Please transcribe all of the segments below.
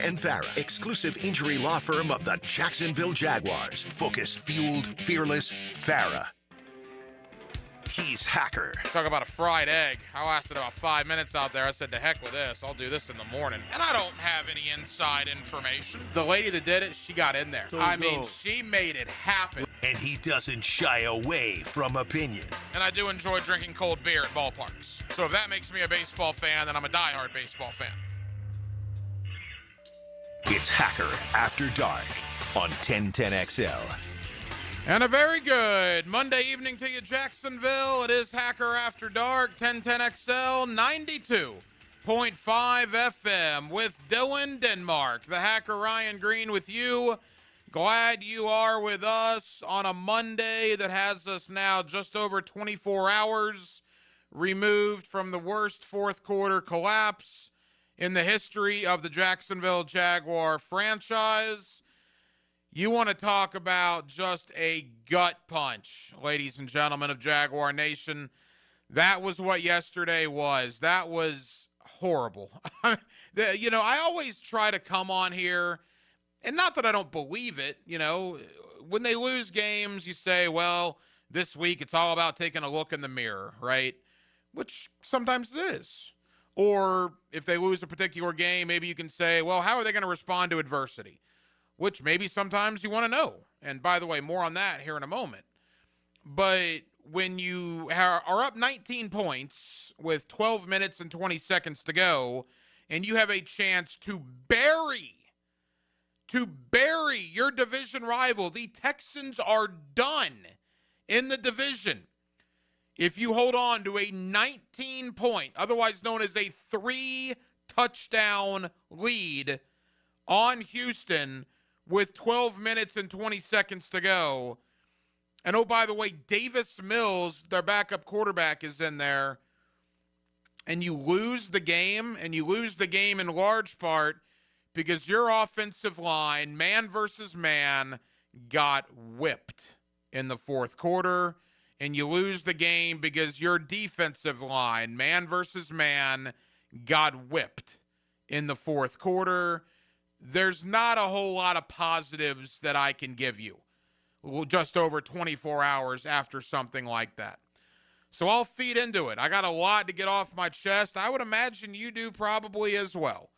and Farah, exclusive injury law firm of the Jacksonville Jaguars. Focused, fueled, fearless, Farah. He's Hacker. Talk about a fried egg. I lasted about 5 minutes out there. I said, to heck with this. I'll do this in the morning. And I don't have any inside information. The lady that did it, she got in there. She made it happen. And he doesn't shy away from opinion. And I do enjoy drinking cold beer at ballparks. So if that makes me a baseball fan, then I'm a diehard baseball fan. It's Hacker After Dark on 1010XL. And a very good Monday evening to you, Jacksonville. It is Hacker After Dark, 1010XL, 92.5 FM with Dylan Denmark. The Hacker Ryan Green with you. Glad you are with us on a Monday that has us now just over 24 hours removed from the worst fourth quarter collapse in the history of the Jacksonville Jaguar franchise. You want to talk about just a gut punch, ladies and gentlemen of Jaguar Nation. That was what yesterday was. That was horrible. I always try to come on here, and not that I don't believe it. When they lose games, you say, well, this week it's all about taking a look in the mirror, right? Which sometimes it is. Or if they lose a particular game, maybe you can say, well, how are they going to respond to adversity? Which maybe sometimes you want to know. And by the way, more on that here in a moment. But when you are up 19 points with 12 minutes and 20 seconds to go, and you have a chance to bury your division rival, the Texans are done in the division. If you hold on to a 19-point, otherwise known as a 3-touchdown lead on Houston with 12 minutes and 20 seconds to go. And oh, by the way, Davis Mills, their backup quarterback, is in there. And you lose the game, in large part because your offensive line, man versus man, got whipped in the fourth quarter. And you lose the game because your defensive line, man versus man, got whipped in the fourth quarter. There's not a whole lot of positives that I can give you just over 24 hours after something like that. So I'll feed into it. I got a lot to get off my chest. I would imagine you do probably as well.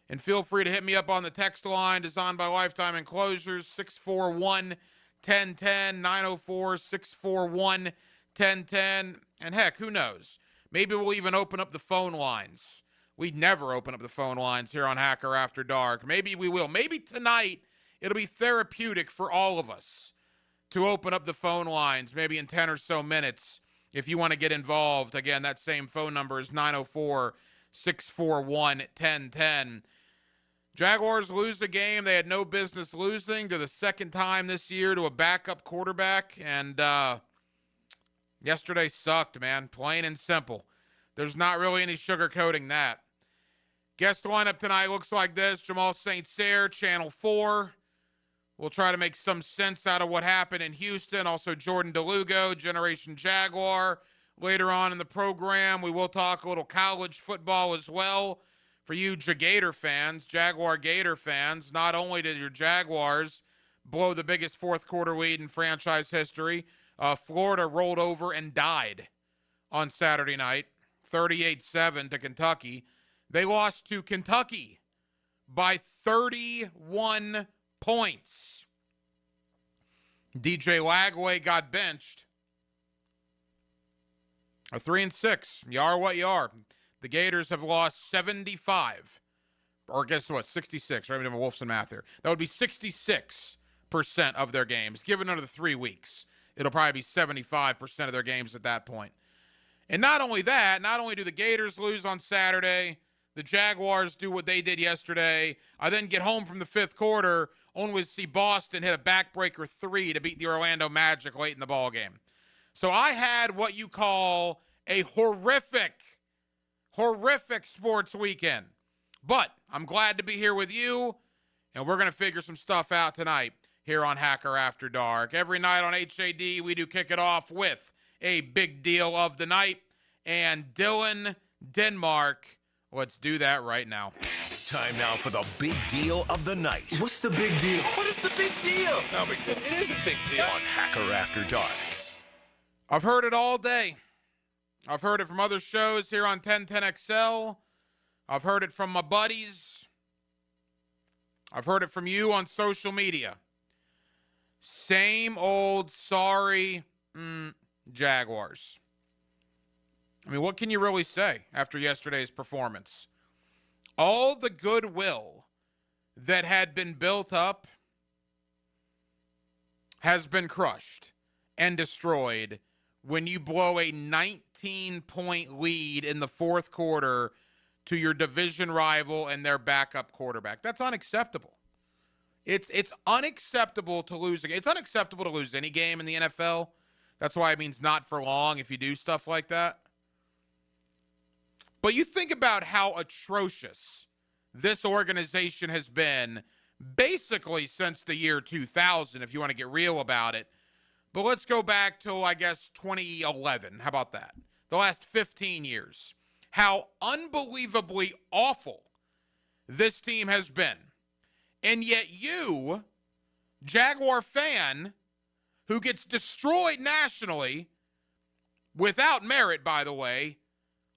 And feel free to hit me up on the text line designed by Lifetime Enclosures, 641-1010, 904-641-1010. And heck, who knows? Maybe we'll even open up the phone lines. We never open up the phone lines here on Hacker After Dark. Maybe we will. Maybe tonight it'll be therapeutic for all of us to open up the phone lines, maybe in 10 or so minutes, if you want to get involved. Again, that same phone number is 904-641-1010. Jaguars lose the game they had no business losing to the second time this year to a backup quarterback. And yesterday sucked, man. Plain and simple. There's not really any sugarcoating that. Guest lineup tonight looks like this. Jamal St. Cyr, Channel 4. We'll try to make some sense out of what happened in Houston. Also, Jordan DeLugo, Generation Jaguar. Later on in the program, we will talk a little college football as well. For you Gator fans, Jaguar Gator fans, not only did your Jaguars blow the biggest fourth quarter lead in franchise history, Florida rolled over and died on Saturday night, 38-7 to Kentucky. They lost to Kentucky by 31 points. DJ Lagway got benched. 3-6. You are what you are. The Gators have lost 75. Or guess what? 66. Right? I'm doing Wolfson math here. That would be 66% of their games. Given another 3 weeks, it'll probably be 75% of their games at that point. And not only that, not only do the Gators lose on Saturday, the Jaguars do what they did yesterday. I then get home from the fifth quarter, only to see Boston hit a backbreaker 3 to beat the Orlando Magic late in the ballgame. So I had what you call a horrific sports weekend. But I'm glad to be here with you, and we're going to figure some stuff out tonight here on Hacker After Dark. Every night on HAD, we do kick it off with a big deal of the night, and Dylan Denmark Let's do that right now. Time now for the big deal of the night What's the big deal? What is the big deal? No, because it is a big deal. on Hacker After Dark. I've heard it all day. I've heard it from other shows here on 1010XL. I've heard it from my buddies. I've heard it from you on social media. Same old sorry Jaguars. I mean, what can you really say after yesterday's performance? All the goodwill that had been built up has been crushed and destroyed when you blow a 19-point lead in the fourth quarter to your division rival and their backup quarterback. That's unacceptable. It's unacceptable to lose. It's unacceptable to lose any game in the NFL. That's why it means not for long if you do stuff like that. But you think about how atrocious this organization has been basically since the year 2000, if you want to get real about it. But let's go back till, I guess, 2011. How about that? The last 15 years. How unbelievably awful this team has been. And yet you, Jaguar fan, who gets destroyed nationally, without merit, by the way,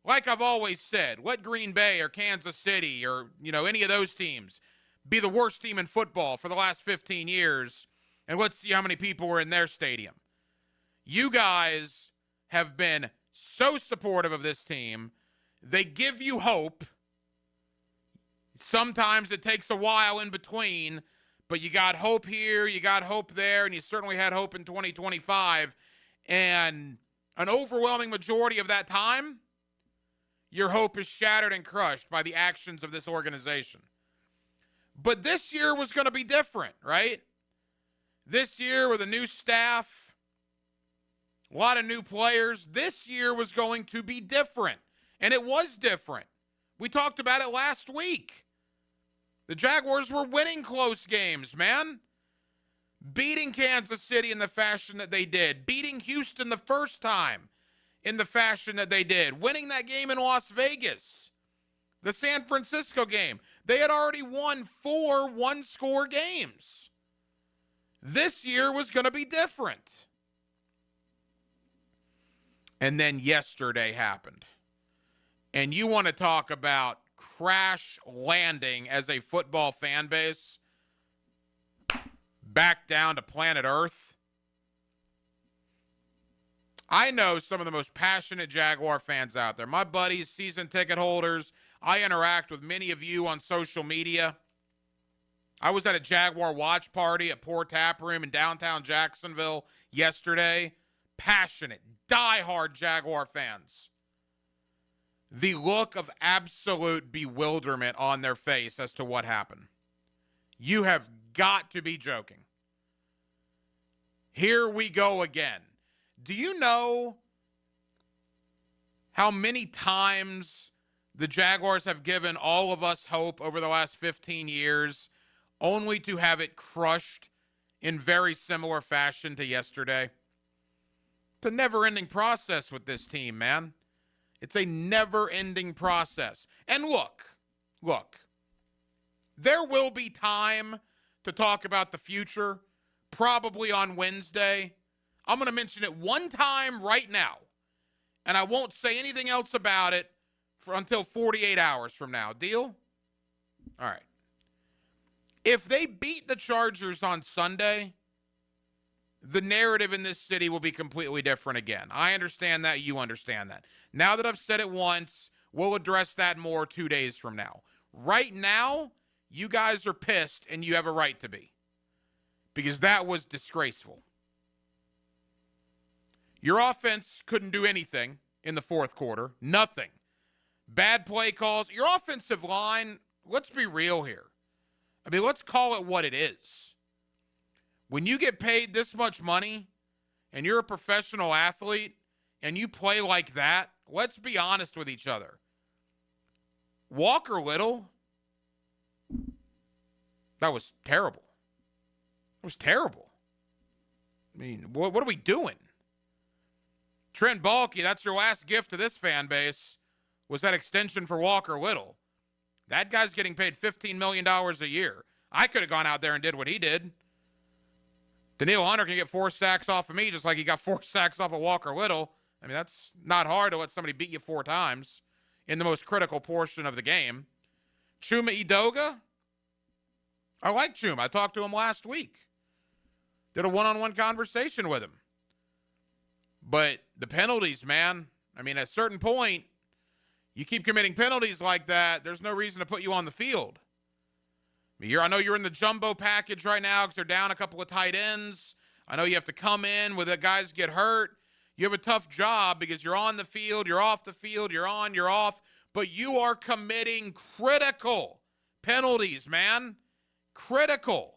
like I've always said, let Green Bay or Kansas City or, any of those teams be the worst team in football for the last 15 years, and let's see how many people were in their stadium. You guys have been so supportive of this team. They give you hope. Sometimes it takes a while in between, but you got hope here, you got hope there, and you certainly had hope in 2025. And an overwhelming majority of that time, your hope is shattered and crushed by the actions of this organization. But this year was going to be different, right? This year with a new staff, a lot of new players, this year was going to be different. And it was different. We talked about it last week. The Jaguars were winning close games, man. Beating Kansas City in the fashion that they did. Beating Houston the first time in the fashion that they did. Winning that game in Las Vegas. The San Francisco game. They had already won 4 one-score games. This year was going to be different. And then yesterday happened. And you want to talk about crash landing as a football fan base back down to planet Earth? I know some of the most passionate Jaguar fans out there. My buddies, season ticket holders. I interact with many of you on social media. I was at a Jaguar watch party at Poor Tap Room in downtown Jacksonville yesterday. Passionate, diehard Jaguar fans. The look of absolute bewilderment on their face as to what happened. You have got to be joking. Here we go again. Do you know how many times the Jaguars have given all of us hope over the last 15 years, only to have it crushed in very similar fashion to yesterday? It's a never-ending process with this team, man. It's a never-ending process. And look, there will be time to talk about the future, probably on Wednesday. I'm going to mention it one time right now, and I won't say anything else about it until 48 hours from now. Deal? All right. If they beat the Chargers on Sunday, the narrative in this city will be completely different again. I understand that. You understand that. Now that I've said it once, we'll address that more 2 days from now. Right now, you guys are pissed, and you have a right to be, because that was disgraceful. Your offense couldn't do anything in the fourth quarter. Nothing. Bad play calls. Your offensive line, let's be real here. I mean, let's call it what it is. When you get paid this much money and you're a professional athlete and you play like that, let's be honest with each other. Walker Little, that was terrible. It was terrible. I mean, what are we doing? Trent Baalke, that's your last gift to this fan base. was that extension for Walker Little. That guy's getting paid $15 million a year. I could have gone out there and did what he did. Danielle Hunter can get 4 sacks off of me just like he got 4 sacks off of Walker Little. I mean, that's not hard to let somebody beat you 4 times in the most critical portion of the game. Chuma Edoga, I like Chuma. I talked to him last week. Did a one-on-one conversation with him. But the penalties, man, I mean, at a certain point, you keep committing penalties like that, there's no reason to put you on the field. I know you're in the jumbo package right now because they're down a couple of tight ends. I know you have to come in when the guys get hurt. You have a tough job because you're on the field, you're off the field, you're on, you're off. But you are committing critical penalties, man. Critical.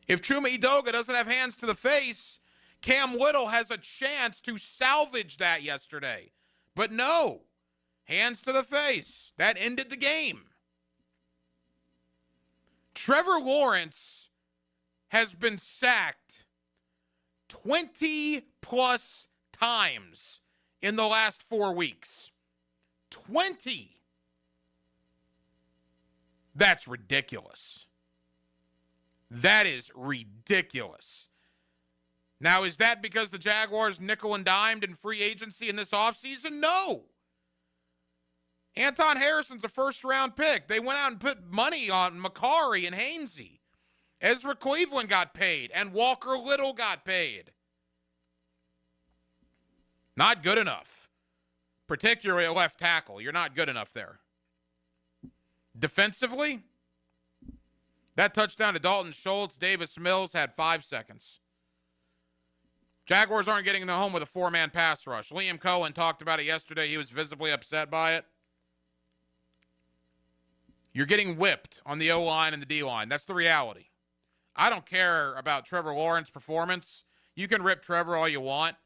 If Chuma Edoga doesn't have hands to the face, Cam Little has a chance to salvage that yesterday. But no, hands to the face. That ended the game. Trevor Lawrence has been sacked 20-plus times in the last 4 weeks. 20. That's ridiculous. That is ridiculous. Now, is that because the Jaguars nickel and dimed in free agency in this offseason? No. Anton Harrison's a first-round pick. They went out and put money on Macari and Hainsey. Ezra Cleveland got paid, and Walker Little got paid. Not good enough. Particularly a left tackle. You're not good enough there. Defensively, that touchdown to Dalton Schultz, Davis Mills had 5 seconds. Jaguars aren't getting them home with a 4-man pass rush. Liam Cohen talked about it yesterday. He was visibly upset by it. You're getting whipped on the O-line and the D-line. That's the reality. I don't care about Trevor Lawrence's performance. You can rip Trevor all you want.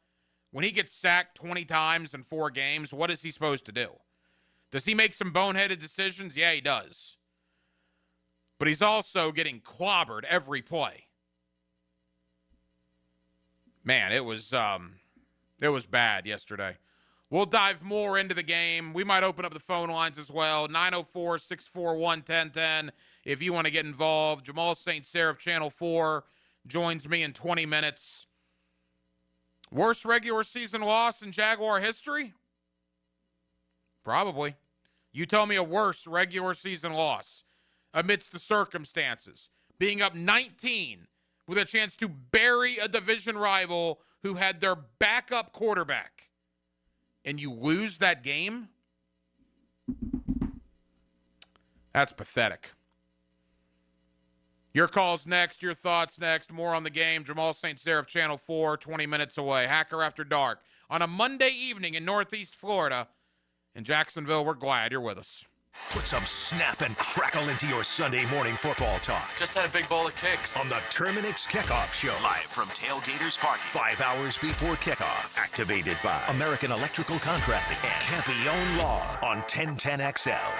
When he gets sacked 20 times in 4 games, what is he supposed to do? Does he make some boneheaded decisions? Yeah, he does. But he's also getting clobbered every play. Man, it was bad yesterday. We'll dive more into the game. We might open up the phone lines as well. 904-641-1010 if you want to get involved. Jamal St. Cyr of Channel 4 joins me in 20 minutes. Worst regular season loss in Jaguar history? Probably. You tell me a worse regular season loss amidst the circumstances. Being up 19 with a chance to bury a division rival who had their backup quarterback. And you lose that game? That's pathetic. Your calls next, your thoughts next. More on the game. Jamal St. Cyr of Channel 4, 20 minutes away. Hacker After Dark on a Monday evening in Northeast Florida. In Jacksonville, we're glad you're with us. Put some snap and crackle into your Sunday morning football talk. Just had a big bowl of kicks. On the Terminix Kickoff Show. Live from Tailgaters Park. 5 hours before kickoff. Activated by American Electrical Contracting and Campione Law on 1010XL.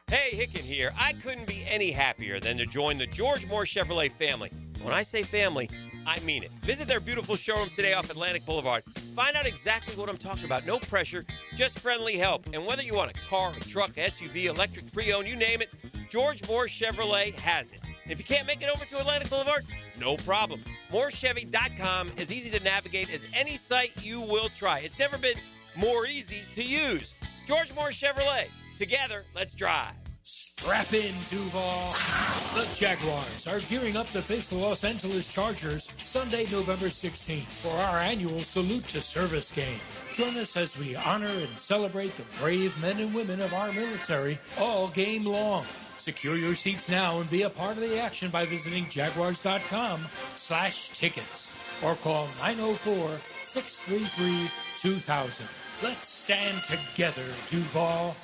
Hey, Hicken here. I couldn't be any happier than to join the George Moore Chevrolet family. When I say family, I mean it. Visit their beautiful showroom today off Atlantic Boulevard. Find out exactly what I'm talking about. No pressure, just friendly help. And whether you want a car, a truck, SUV, electric, pre-owned, you name it, George Moore Chevrolet has it. And if you can't make it over to Atlantic Boulevard, no problem. MooreChevy.com is easy to navigate as any site you will try. It's never been more easy to use. George Moore Chevrolet. Together, let's drive. Strap in, Duval. The Jaguars are gearing up to face the Los Angeles Chargers Sunday, November 16th for our annual Salute to Service game. Join us as we honor and celebrate the brave men and women of our military all game long. Secure your seats now and be a part of the action by visiting jaguars.com/tickets or call 904-633-2000. Let's stand together, Duval.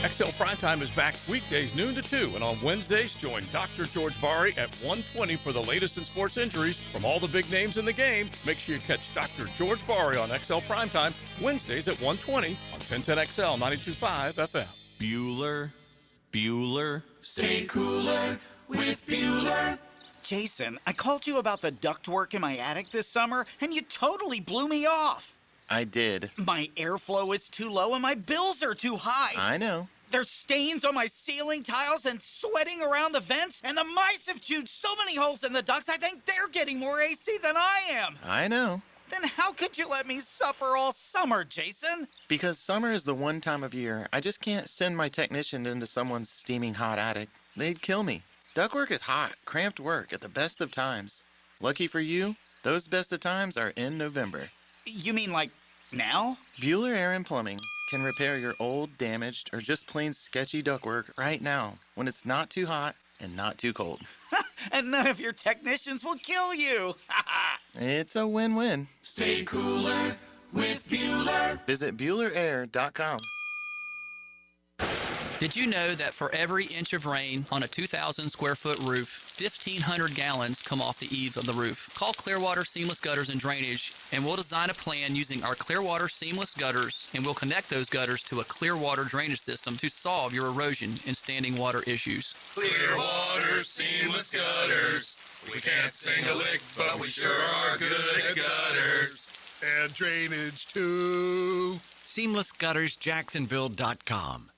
XL Primetime is back weekdays noon to 2, and on Wednesdays, join Dr. George Bari at 1:20 for the latest in sports injuries from all the big names in the game. Make sure you catch Dr. George Bari on XL Primetime Wednesdays at 1:20 on 1010XL 92.5 FM. Bueller. Stay cooler with Bueller. Jason, I called you about the ductwork in my attic this summer, and you totally blew me off. I did. My airflow is too low and my bills are too high. I know. There's stains on my ceiling tiles and sweating around the vents, and the mice have chewed so many holes in the ducts, I think they're getting more AC than I am. I know. Then how could you let me suffer all summer, Jason? Because summer is the one time of year I just can't send my technician into someone's steaming hot attic. They'd kill me. Ductwork is hot, cramped work at the best of times. Lucky for you, those best of times are in November. You mean like now? Bueller Air and Plumbing can repair your old, damaged, or just plain sketchy ductwork right now when it's not too hot and not too cold. And none of your technicians will kill you. It's a win-win. Stay cooler with Bueller. Visit BuellerAir.com. Did you know that for every inch of rain on a 2,000 square foot roof, 1,500 gallons come off the eaves of the roof? Call Clearwater Seamless Gutters and Drainage, and we'll design a plan using our Clearwater Seamless Gutters, and we'll connect those gutters to a Clearwater drainage system to solve your erosion and standing water issues. Clearwater Seamless Gutters. We can't sing a lick, but we sure are good at gutters. And drainage, too. SeamlessGuttersJacksonville.com.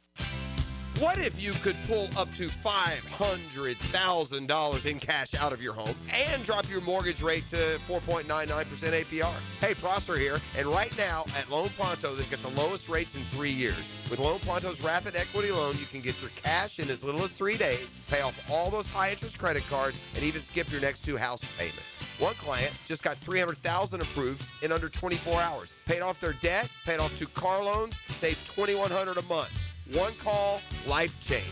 What if you could pull up to $500,000 in cash out of your home and drop your mortgage rate to 4.99% APR? Hey, Prosser here, and right now at Loan Pronto, they've got the lowest rates in 3 years. With Loan Pronto's Rapid Equity Loan, you can get your cash in as little as 3 days, pay off all those high-interest credit cards, and even skip your next 2 house payments. One client just got $300,000 approved in under 24 hours. Paid off their debt, paid off 2 car loans, saved $2,100 a month. One call, life change.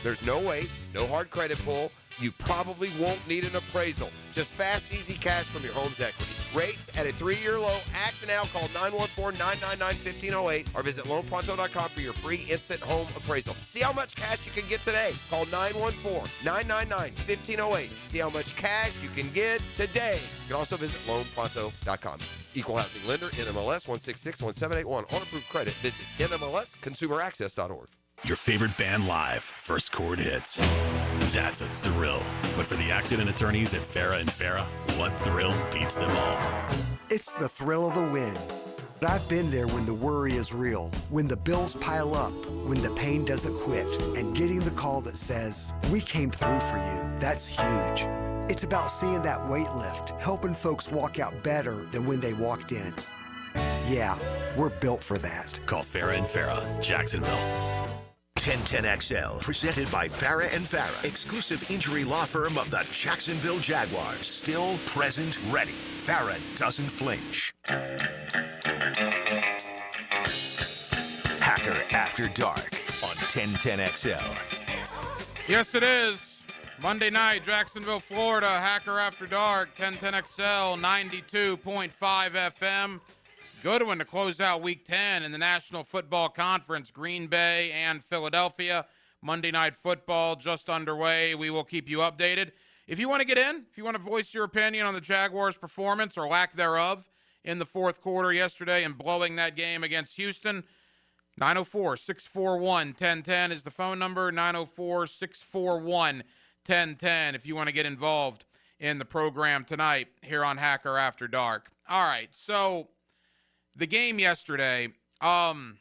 There's no wait, no hard credit pull. You probably won't need an appraisal. Just fast, easy cash from your home's equity. Rates at a 3-year low. Act now. Call 914-999-1508 or visit loanpronto.com for your free instant home appraisal. See how much cash you can get today. Call 914-999-1508. See how much cash you can get today. You can also visit loanpronto.com. Equal housing lender, NMLS 1661781. On approved credit, visit NMLSconsumeraccess.org. Your favorite band live, First Chord Hits. That's a thrill. But for the accident attorneys at Farah and Farah, what thrill beats them all? It's the thrill of the win. I've been there when the worry is real, when the bills pile up, when the pain doesn't quit, and getting the call that says, "We came through for you." That's huge. It's about seeing that weight lift, helping folks walk out better than when they walked in. Yeah, we're built for that. Call Farah and Farah, Jacksonville. 1010XL, presented by Farah and Farah, exclusive injury law firm of the Jacksonville Jaguars. Still present, ready. Farah doesn't flinch. Hacker After Dark on 1010XL. Yes, it is. Monday night, Jacksonville, Florida. Hacker After Dark, 1010XL, 92.5 FM. Good one to close out Week 10 in the National Football Conference. Green Bay and Philadelphia. Monday Night Football just underway. We will keep you updated. If you want to get in, if you want to voice your opinion on the Jaguars' performance or lack thereof in the fourth quarter yesterday and blowing that game against Houston, 904-641-1010 is the phone number, 904-641-1010 if you want to get involved in the program tonight here on Hacker After Dark. All right, so the game yesterday, the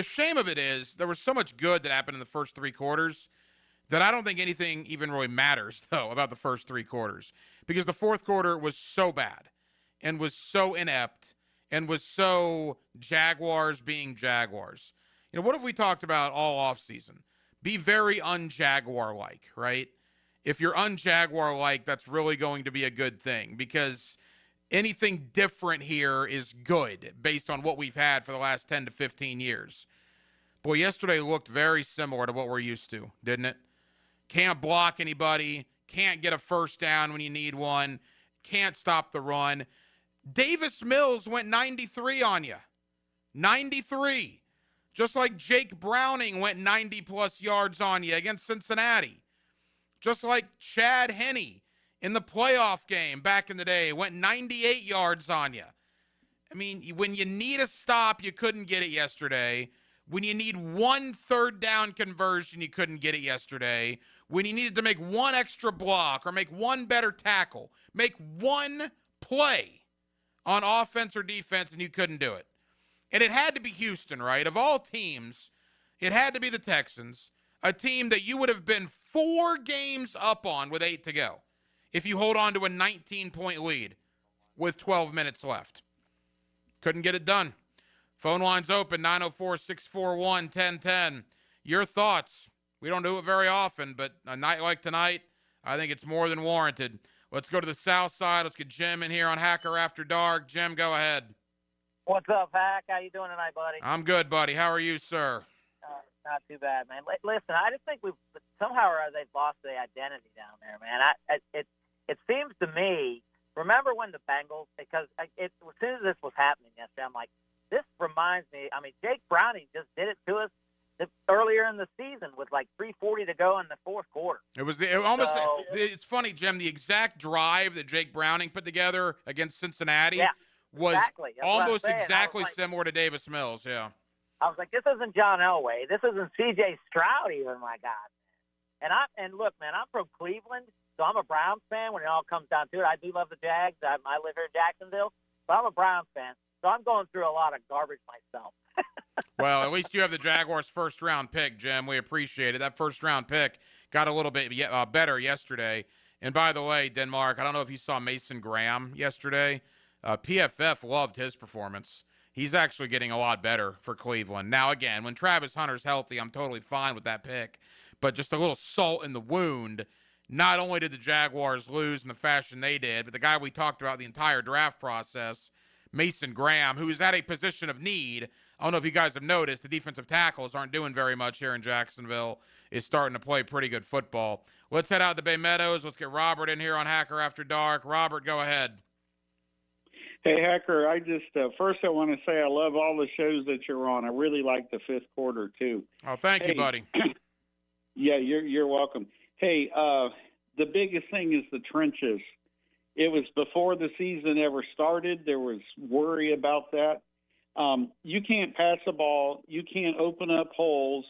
shame of it is there was so much good that happened in the first 3 quarters that I don't think anything even really matters, though, about the first 3 quarters. Because the fourth quarter was so bad and was so inept and was so Jaguars being Jaguars. You know, what have we talked about all offseason? Be very un-Jaguar-like, right? If you're un-Jaguar-like, that's really going to be a good thing because anything different here is good based on what we've had for the last 10 to 15 years. Boy, yesterday looked very similar to what we're used to, didn't it? Can't block anybody, can't get a first down when you need one, can't stop the run. Davis Mills went 93 on you. 93. Just like Jake Browning went 90-plus yards on you against Cincinnati. Just like Chad Henne in the playoff game back in the day went 98 yards on you. I mean, when you need a stop, you couldn't get it yesterday. When you need one third down conversion, you couldn't get it yesterday. When you needed to make one extra block or make one better tackle, make one play on offense or defense, and you couldn't do it. And it had to be Houston, right? Of all teams, it had to be the Texans, a team that you would have been 4 games up on with 8 to go if you hold on to a 19-point lead with 12 minutes left. Couldn't get it done. Phone lines open, 904-641-1010. Your thoughts. We don't do it very often, but a night like tonight, I think it's more than warranted. Let's go to the south side. Let's get Jim in here on Hacker After Dark. Jim, go ahead. What's up, Hack? How you doing tonight, buddy? I'm good, buddy. How are you, sir? Not too bad, man. Listen, I just think somehow or other they've lost the identity down there, man. It seems to me. Remember when the Bengals? Because as soon as this was happening yesterday, I'm like, this reminds me. I mean, Jake Browning just did it to us earlier in the season with like 3:40 to go in the fourth quarter. It's funny, Jim. The exact drive that Jake Browning put together against Cincinnati was almost exactly similar to Davis Mills. Yeah. I was like, this isn't John Elway. This isn't C.J. Stroud even, my God. And look, man, I'm from Cleveland, so I'm a Browns fan when it all comes down to it. I do love the Jags. I live here in Jacksonville, but I'm a Browns fan, so I'm going through a lot of garbage myself. Well, at least you have the Jaguars' first-round pick, Jim. We appreciate it. That first-round pick got a little bit better yesterday. And by the way, Denmark, I don't know if you saw Mason Graham yesterday. PFF loved his performance. He's actually getting a lot better for Cleveland. Now, again, when Travis Hunter's healthy, I'm totally fine with that pick. But just a little salt in the wound. Not only did the Jaguars lose in the fashion they did, but the guy we talked about the entire draft process, Mason Graham, who is at a position of need. I don't know if you guys have noticed, the defensive tackles aren't doing very much here in Jacksonville, is starting to play pretty good football. Let's head out to Bay Meadows. Let's get Robert in here on Hacker After Dark. Robert, go ahead. Hey, Hacker, I just first I want to say I love all the shows that you're on. I really like the fifth quarter, too. Oh, thank you, buddy. Yeah, you're welcome. Hey, the biggest thing is the trenches. It was before the season ever started. There was worry about that. You can't pass the ball. You can't open up holes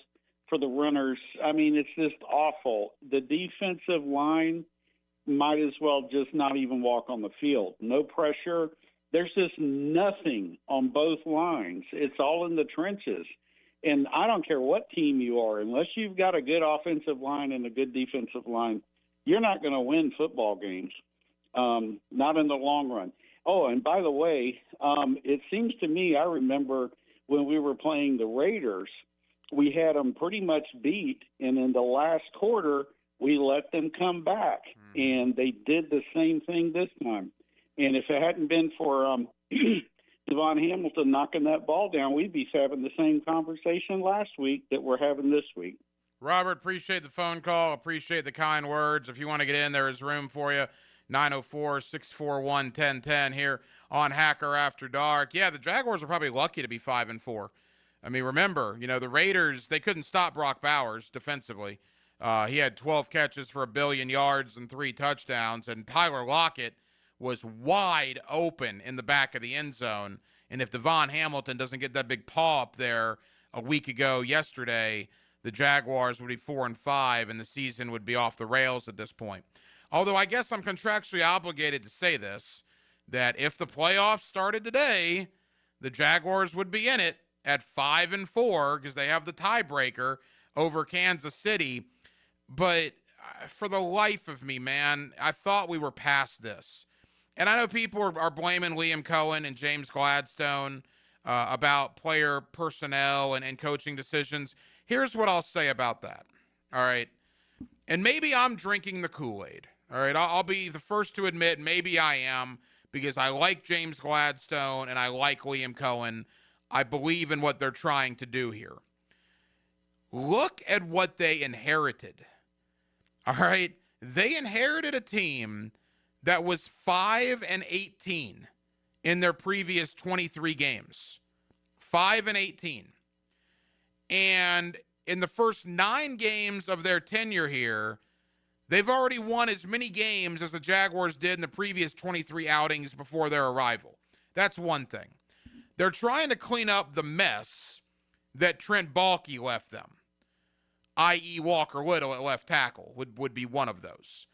for the runners. I mean, it's just awful. The defensive line might as well just not even walk on the field. No pressure. There's just nothing on both lines. It's all in the trenches. And I don't care what team you are, unless you've got a good offensive line and a good defensive line, you're not going to win football games, not in the long run. Oh, and by the way, it seems to me, I remember when we were playing the Raiders, we had them pretty much beat, and in the last quarter, we let them come back, and they did the same thing this time. And if it hadn't been for Devon Hamilton knocking that ball down, we'd be having the same conversation last week that we're having this week. Robert, appreciate the phone call. Appreciate the kind words. If you want to get in, there is room for you. 904-641-1010 here on Hacker After Dark. Yeah, the Jaguars are probably lucky to be 5-4. I mean, remember, the Raiders, they couldn't stop Brock Bowers defensively. He had 12 catches for 1 billion yards and 3 touchdowns, and Tyler Lockett was wide open in the back of the end zone. And if Devon Hamilton doesn't get that big paw up there a week ago yesterday, the Jaguars would be 4-5, and the season would be off the rails at this point. Although I guess I'm contractually obligated to say this, that if the playoffs started today, the Jaguars would be in it at 5-4 because they have the tiebreaker over Kansas City. But for the life of me, man, I thought we were past this. And I know people are blaming Liam Cohen and James Gladstone about player personnel and coaching decisions. Here's what I'll say about that, all right? And maybe I'm drinking the Kool-Aid, all right? I'll be the first to admit maybe I am because I like James Gladstone and I like Liam Cohen. I believe in what they're trying to do here. Look at what they inherited, all right? They inherited a team that was 5-18 in their previous 23 games. 5-18. And in the first 9 games of their tenure here, they've already won as many games as the Jaguars did in the previous 23 outings before their arrival. That's one thing. They're trying to clean up the mess that Trent Baalke left them, i.e. Walker Little at left tackle would be one of those.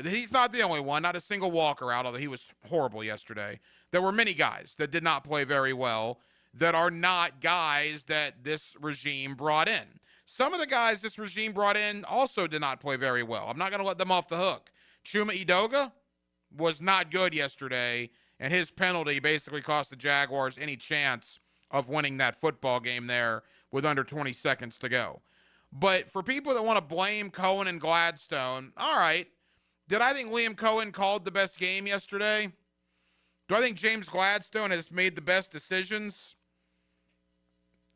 He's not the only one. Not a single walker out, although he was horrible yesterday. There were many guys that did not play very well that are not guys that this regime brought in. Some of the guys this regime brought in also did not play very well. I'm not going to let them off the hook. Chuma Edoga was not good yesterday, and his penalty basically cost the Jaguars any chance of winning that football game there with under 20 seconds to go. But for people that want to blame Cohen and Gladstone, all right, did I think Liam Cohen called the best game yesterday? Do I think James Gladstone has made the best decisions?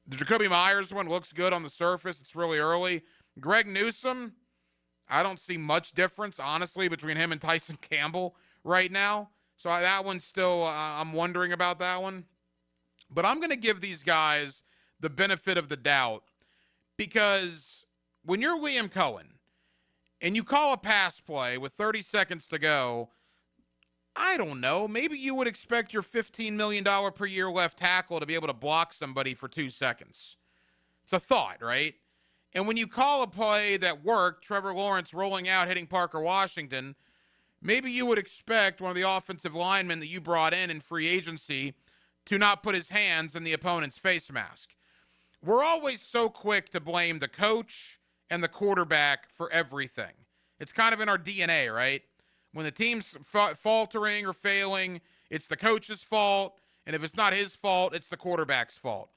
The Jacoby Myers one looks good on the surface. It's really early. Greg Newsome, I don't see much difference, honestly, between him and Tyson Campbell right now. So that one's still, I'm wondering about that one. But I'm going to give these guys the benefit of the doubt because when you're Liam Cohen and you call a pass play with 30 seconds to go, I don't know, maybe you would expect your $15 million per year left tackle to be able to block somebody for 2 seconds. It's a thought, right? And when you call a play that worked, Trevor Lawrence rolling out, hitting Parker Washington, maybe you would expect one of the offensive linemen that you brought in free agency to not put his hands in the opponent's face mask. We're always so quick to blame the coach and the quarterback for everything. It's kind of in our DNA, right? When the team's faltering or failing, it's the coach's fault. And if it's not his fault, it's the quarterback's fault.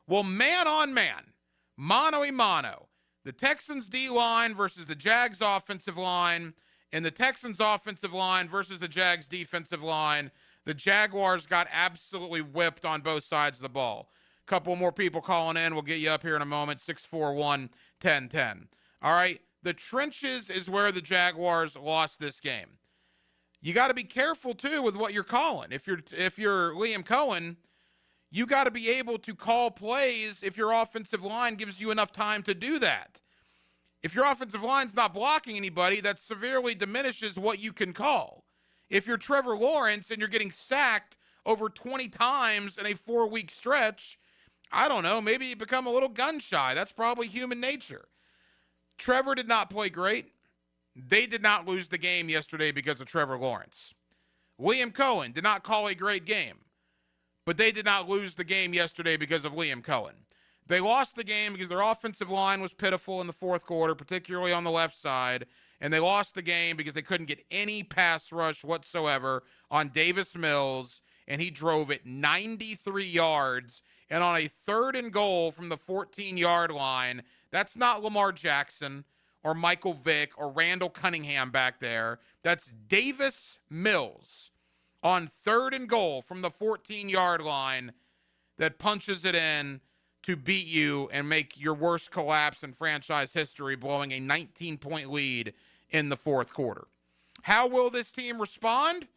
Well, man on man, mano a mano, the Texans D-line versus the Jags offensive line, and the Texans offensive line versus the Jags defensive line, the Jaguars got absolutely whipped on both sides of the ball. A couple more people calling in. We'll get you up here in a moment. 641-1010. All right. The trenches is where the Jaguars lost this game. You got to be careful, too, with what you're calling. If you're Liam Cohen, you got to be able to call plays if your offensive line gives you enough time to do that. If your offensive line's not blocking anybody, that severely diminishes what you can call. If you're Trevor Lawrence and you're getting sacked over 20 times in a 4-week stretch, I don't know, maybe you become a little gun shy. That's probably human nature. Trevor did not play great. They did not lose the game yesterday because of Trevor Lawrence. Liam Cohen did not call a great game, but they did not lose the game yesterday because of Liam Cohen. They lost the game because their offensive line was pitiful in the fourth quarter, particularly on the left side, and they lost the game because they couldn't get any pass rush whatsoever on Davis Mills, and he drove it 93 yards, and on a 3rd and goal from the 14-yard line, that's not Lamar Jackson or Michael Vick or Randall Cunningham back there. That's Davis Mills on 3rd and goal from the 14-yard line that punches it in to beat you and make your worst collapse in franchise history, blowing a 19-point lead in the fourth quarter. How will this team respond?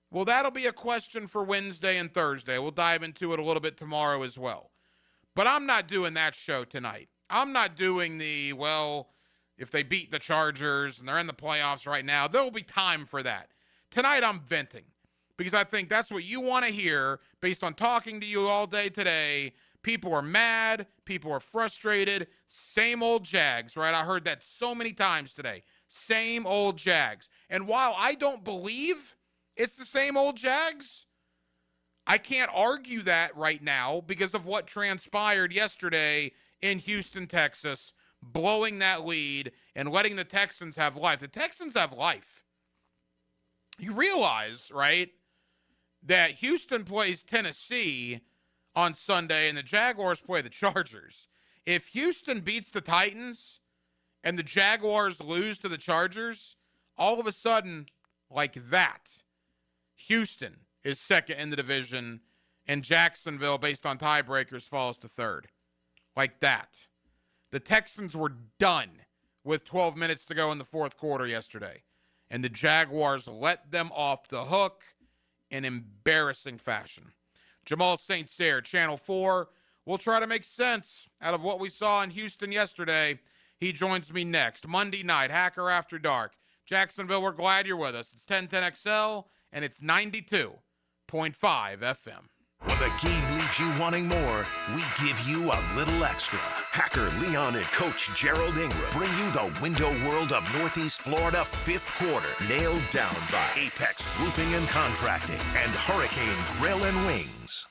Well, that'll be a question for Wednesday and Thursday. We'll dive into it a little bit tomorrow as well. But I'm not doing that show tonight. I'm not doing if they beat the Chargers and they're in the playoffs right now, there will be time for that. Tonight I'm venting because I think that's what you want to hear based on talking to you all day today. People are mad. People are frustrated. Same old Jags, right? I heard that so many times today. Same old Jags. And while I don't believe it's the same old Jags, I can't argue that right now because of what transpired yesterday in Houston, Texas, blowing that lead and letting the Texans have life. The Texans have life. You realize, right, that Houston plays Tennessee on Sunday and the Jaguars play the Chargers. If Houston beats the Titans and the Jaguars lose to the Chargers, all of a sudden, like that, Houston is second in the division and Jacksonville, based on tiebreakers, falls to third. Like that. The Texans were done with 12 minutes to go in the fourth quarter yesterday, and the Jaguars let them off the hook in embarrassing fashion. Jamal St. Cyr, Channel 4, will try to make sense out of what we saw in Houston yesterday. He joins me next. Monday night, Hacker After Dark. Jacksonville, we're glad you're with us. It's 1010XL, and it's 92.5 FM. When the game leaves you wanting more, we give you a little extra. Hacker Leon and Coach Gerald Ingram bring you the window world of Northeast Florida 5th quarter, nailed down by Apex Roofing and Contracting and Hurricane Grill and Wings.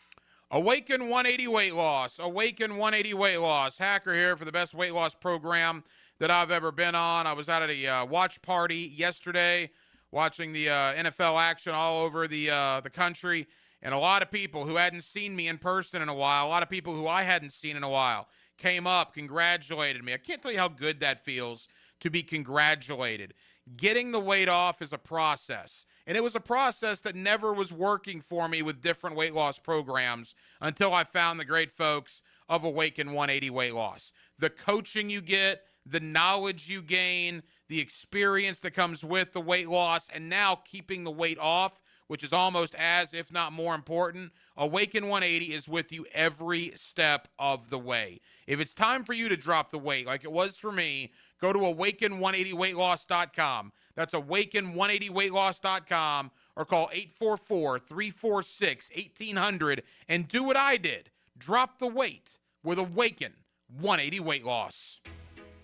Awaken 180 weight loss. Awaken 180 weight loss. Hacker here for the best weight loss program that I've ever been on. I was out at a watch party yesterday, watching the NFL action all over the country, and a lot of people who hadn't seen me in person in a while, a lot of people who I hadn't seen in a while, came up, congratulated me. I can't tell you how good that feels to be congratulated. Getting the weight off is a process, and it was a process that never was working for me with different weight loss programs until I found the great folks of Awaken 180 Weight Loss. The coaching you get, the knowledge you gain, the experience that comes with the weight loss, and now keeping the weight off, which is almost as, if not more important. Awaken 180 is with you every step of the way. If it's time for you to drop the weight, like it was for me, go to awaken180weightloss.com. That's awaken180weightloss.com, or call 844-346-1800 and do what I did. Drop the weight with Awaken 180 Weight Loss.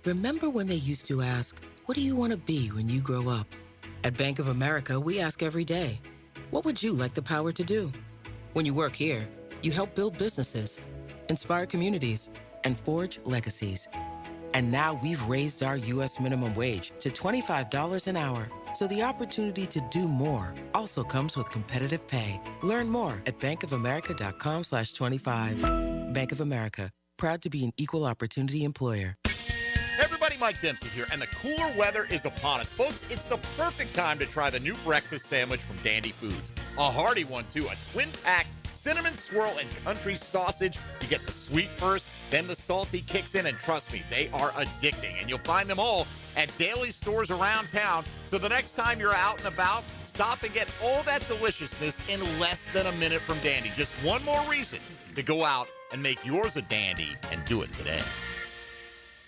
Remember when they used to ask, what do you want to be when you grow up? At Bank of America, we ask every day, what would you like the power to do? When you work here, you help build businesses, inspire communities, and forge legacies. And now we've raised our U.S. minimum wage to $25 an hour. So the opportunity to do more also comes with competitive pay. Learn more at bankofamerica.com/25. Bank of America, proud to be an equal opportunity employer. Everybody, Mike Dempsey here, and the cooler weather is upon us. Folks, it's the perfect time to try the new breakfast sandwich from Dandy Foods. A hearty one, too. A twin-pack cinnamon swirl and country sausage. You get the sweet first, then the salty kicks in, and trust me, they are addicting. And you'll find them all at daily stores around town. So the next time you're out and about, stop and get all that deliciousness in less than a minute from Dandy. Just one more reason to go out and make yours a dandy, and do it today.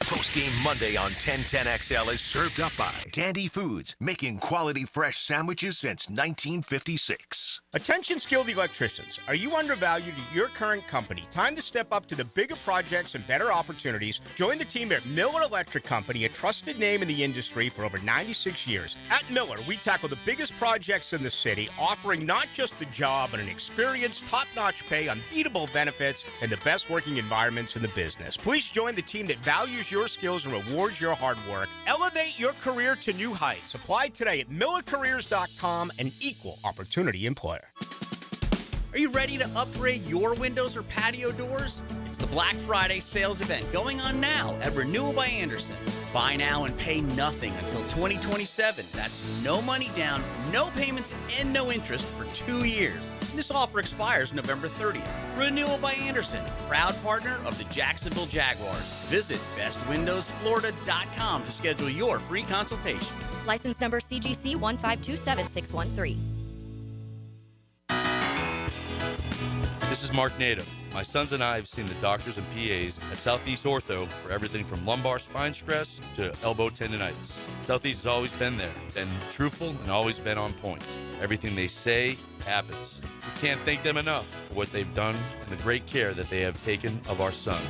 Post-game Monday on 1010XL is served up by Dandy Foods, making quality fresh sandwiches since 1956. Attention skilled electricians. Are you undervalued at your current company? Time to step up to the bigger projects and better opportunities. Join the team at Miller Electric Company, a trusted name in the industry for over 96 years. At Miller, we tackle the biggest projects in the city, offering not just a job, but an experience, top-notch pay, unbeatable benefits, and the best working environments in the business. Please join the team that values your skills and rewards your hard work. Elevate your career to new heights. Apply today at millercareers.com, an equal opportunity employer. Are you ready to upgrade your windows or patio doors? It's the Black Friday sales event going on now at Renewal by Andersen. Buy now and pay nothing until 2027. That's no money down, no payments, and no interest for 2 years. This offer expires November 30th. Renewal by Andersen, proud partner of the Jacksonville Jaguars. Visit bestwindowsflorida.com to schedule your free consultation. License number CGC 1527613. This is Mark Nato. My sons and I have seen the doctors and PAs at Southeast Ortho for everything from lumbar spine stress to elbow tendonitis. Southeast has always been there, been truthful, and always been on point. Everything they say happens. We can't thank them enough for what they've done and the great care that they have taken of our sons.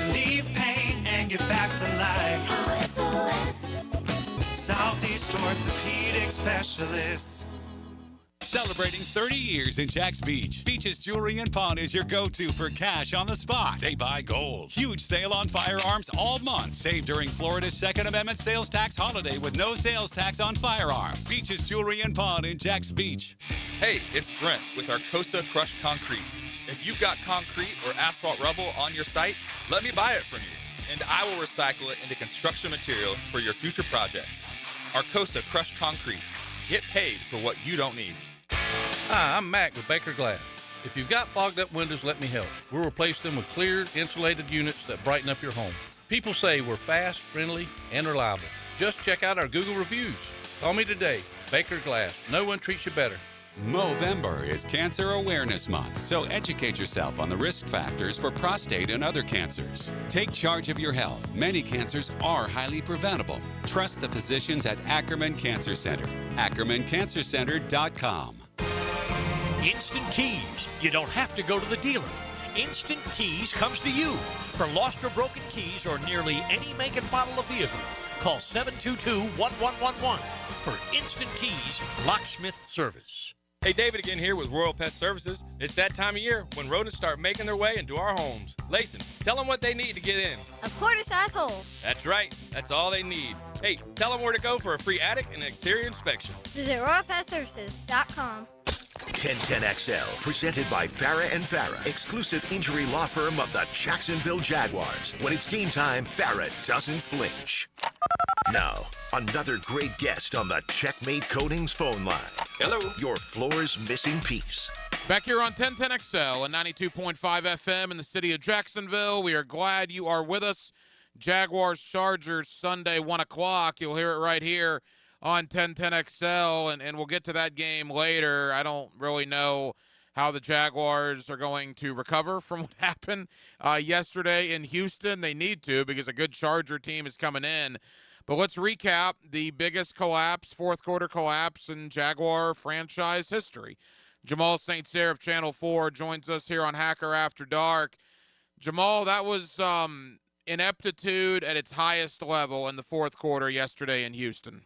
Relieve pain and get back to life. Southeast Orthopedic Specialists. Celebrating 30 years in Jax Beach. Beach's Jewelry and Pawn is your go-to for cash on the spot. They buy gold. Huge sale on firearms all month. Save during Florida's Second Amendment sales tax holiday with no sales tax on firearms. Beach's Jewelry and Pawn in Jax Beach. Hey, it's Brent with Arcosa Crushed Concrete. If you've got concrete or asphalt rubble on your site, let me buy it from you, and I will recycle it into construction material for your future projects. Arcosa Crushed Concrete. Get paid for what you don't need. Hi, I'm Mac with Baker Glass. If you've got fogged up windows, let me help. We'll replace them with clear, insulated units that brighten up your home. People say we're fast, friendly, and reliable. Just check out our Google reviews. Call me today. Baker Glass. No one treats you better. Movember is Cancer Awareness Month, so educate yourself on the risk factors for prostate and other cancers. Take charge of your health. Many cancers are highly preventable. Trust the physicians at Ackerman Cancer Center. AckermanCancerCenter.com. Instant Keys. You don't have to go to the dealer. Instant Keys comes to you. For lost or broken keys or nearly any make and model of vehicle, call 722-1111 for Instant Keys locksmith service. Hey, David again here with Royal Pet Services. It's that time of year when rodents start making their way into our homes. Layson, tell them what they need to get in. A quarter-size hole. That's right. That's all they need. Hey, tell them where to go for a free attic and exterior inspection. Visit RoyalPetServices.com. 1010XL, presented by Farah and Farah, exclusive injury law firm of the Jacksonville Jaguars. When it's game time, Farah doesn't flinch. Now, another great guest on the Checkmate Coatings phone line. Hello. Your floor's missing piece. Back here on 1010XL and 92.5 FM in the city of Jacksonville. We are glad you are with us. Jaguars Chargers Sunday 1 o'clock. You'll hear it right here on 1010XL, and we'll get to that game later. I don't really know how the Jaguars are going to recover from what happened yesterday in Houston. They need to, because a good Charger team is coming in. But let's recap the biggest collapse, fourth quarter collapse in Jaguar franchise history. Jamal St. Cyr of Channel 4 joins us here on Hacker After Dark. Jamal, that was ineptitude at its highest level in the fourth quarter yesterday in Houston.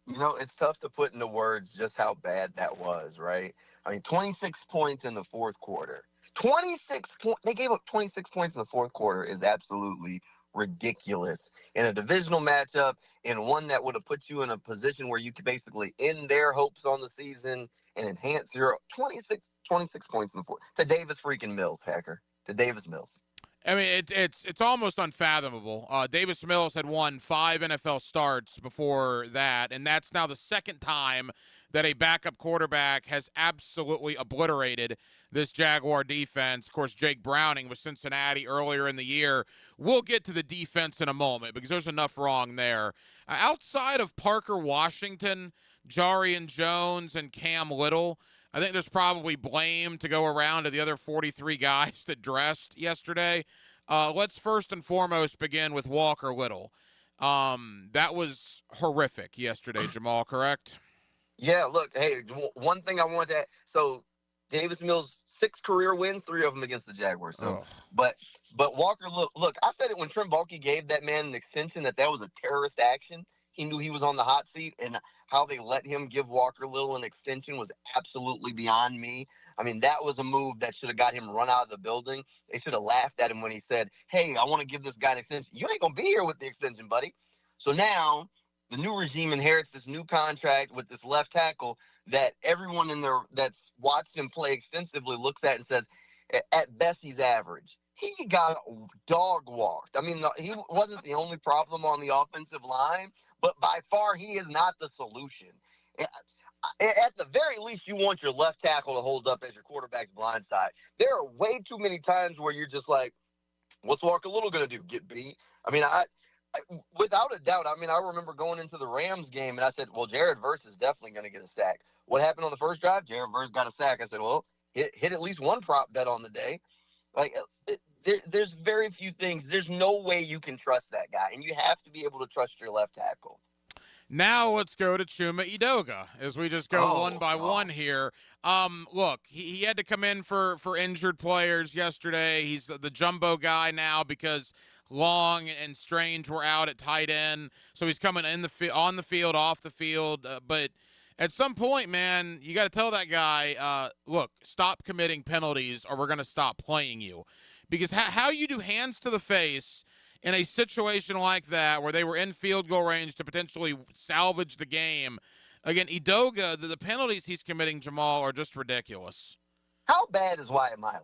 You know, it's tough to put into words just how bad that was, right? I mean, 26 points in the fourth quarter. 26 points. They gave up 26 points in the fourth quarter is absolutely ridiculous in a divisional matchup, in one that would have put you in a position where you could basically end their hopes on the season and enhance your 26 points in the fourth. To Davis freaking Mills, Hacker. To Davis Mills. I mean, it's almost unfathomable. Davis Mills had won 5 NFL starts before that, and that's now the second time that a backup quarterback has absolutely obliterated this Jaguar defense. Of course, Jake Browning with Cincinnati earlier in the year. We'll get to the defense in a moment because there's enough wrong there. Outside of Parker Washington, Jarian Jones, and Cam Little, I think there's probably blame to go around to the other 43 guys that dressed yesterday. Let's first and foremost begin with Walker Little. That was horrific yesterday, Jamal, correct? Yeah, look, hey, one thing I wanted to – so Davis Mills, 6 career wins, 3 of them against the Jaguars. So, But Walker, look, I said it when Trent Baalke gave that man an extension that was a terrorist action. He knew he was on the hot seat, and how they let him give Walker Little an extension was absolutely beyond me. I mean, that was a move that should have got him run out of the building. They should have laughed at him when he said, hey, I want to give this guy an extension. You ain't going to be here with the extension, buddy. So now the new regime inherits this new contract with this left tackle that everyone in there that's watched him play extensively looks at and says, at best, he's average. He got dog walked. I mean, he wasn't the only problem on the offensive line, but by far he is not the solution. At the very least, you want your left tackle to hold up as your quarterback's blind side. There are way too many times where you're just like, what's Walker Little going to do? Get beat? I mean, I without a doubt, I mean, I remember going into the Rams game and I said, well, Jared Verse is definitely going to get a sack. What happened on the first drive? Jared Verse got a sack. I said, well, hit at least one prop bet on the day. Like, there's very few things. There's no way you can trust that guy, and you have to be able to trust your left tackle. Now let's go to Chuma Edoga as we just go one by one here. Look, he had to come in for injured players yesterday. He's the jumbo guy now because Long and Strange were out at tight end, so he's coming on the field, off the field. But at some point, man, you got to tell that guy, look, stop committing penalties or we're going to stop playing you. Because how you do hands to the face in a situation like that where they were in field goal range to potentially salvage the game. Again, Edoga, the penalties he's committing, Jamal, are just ridiculous. How bad is Wyatt Milam?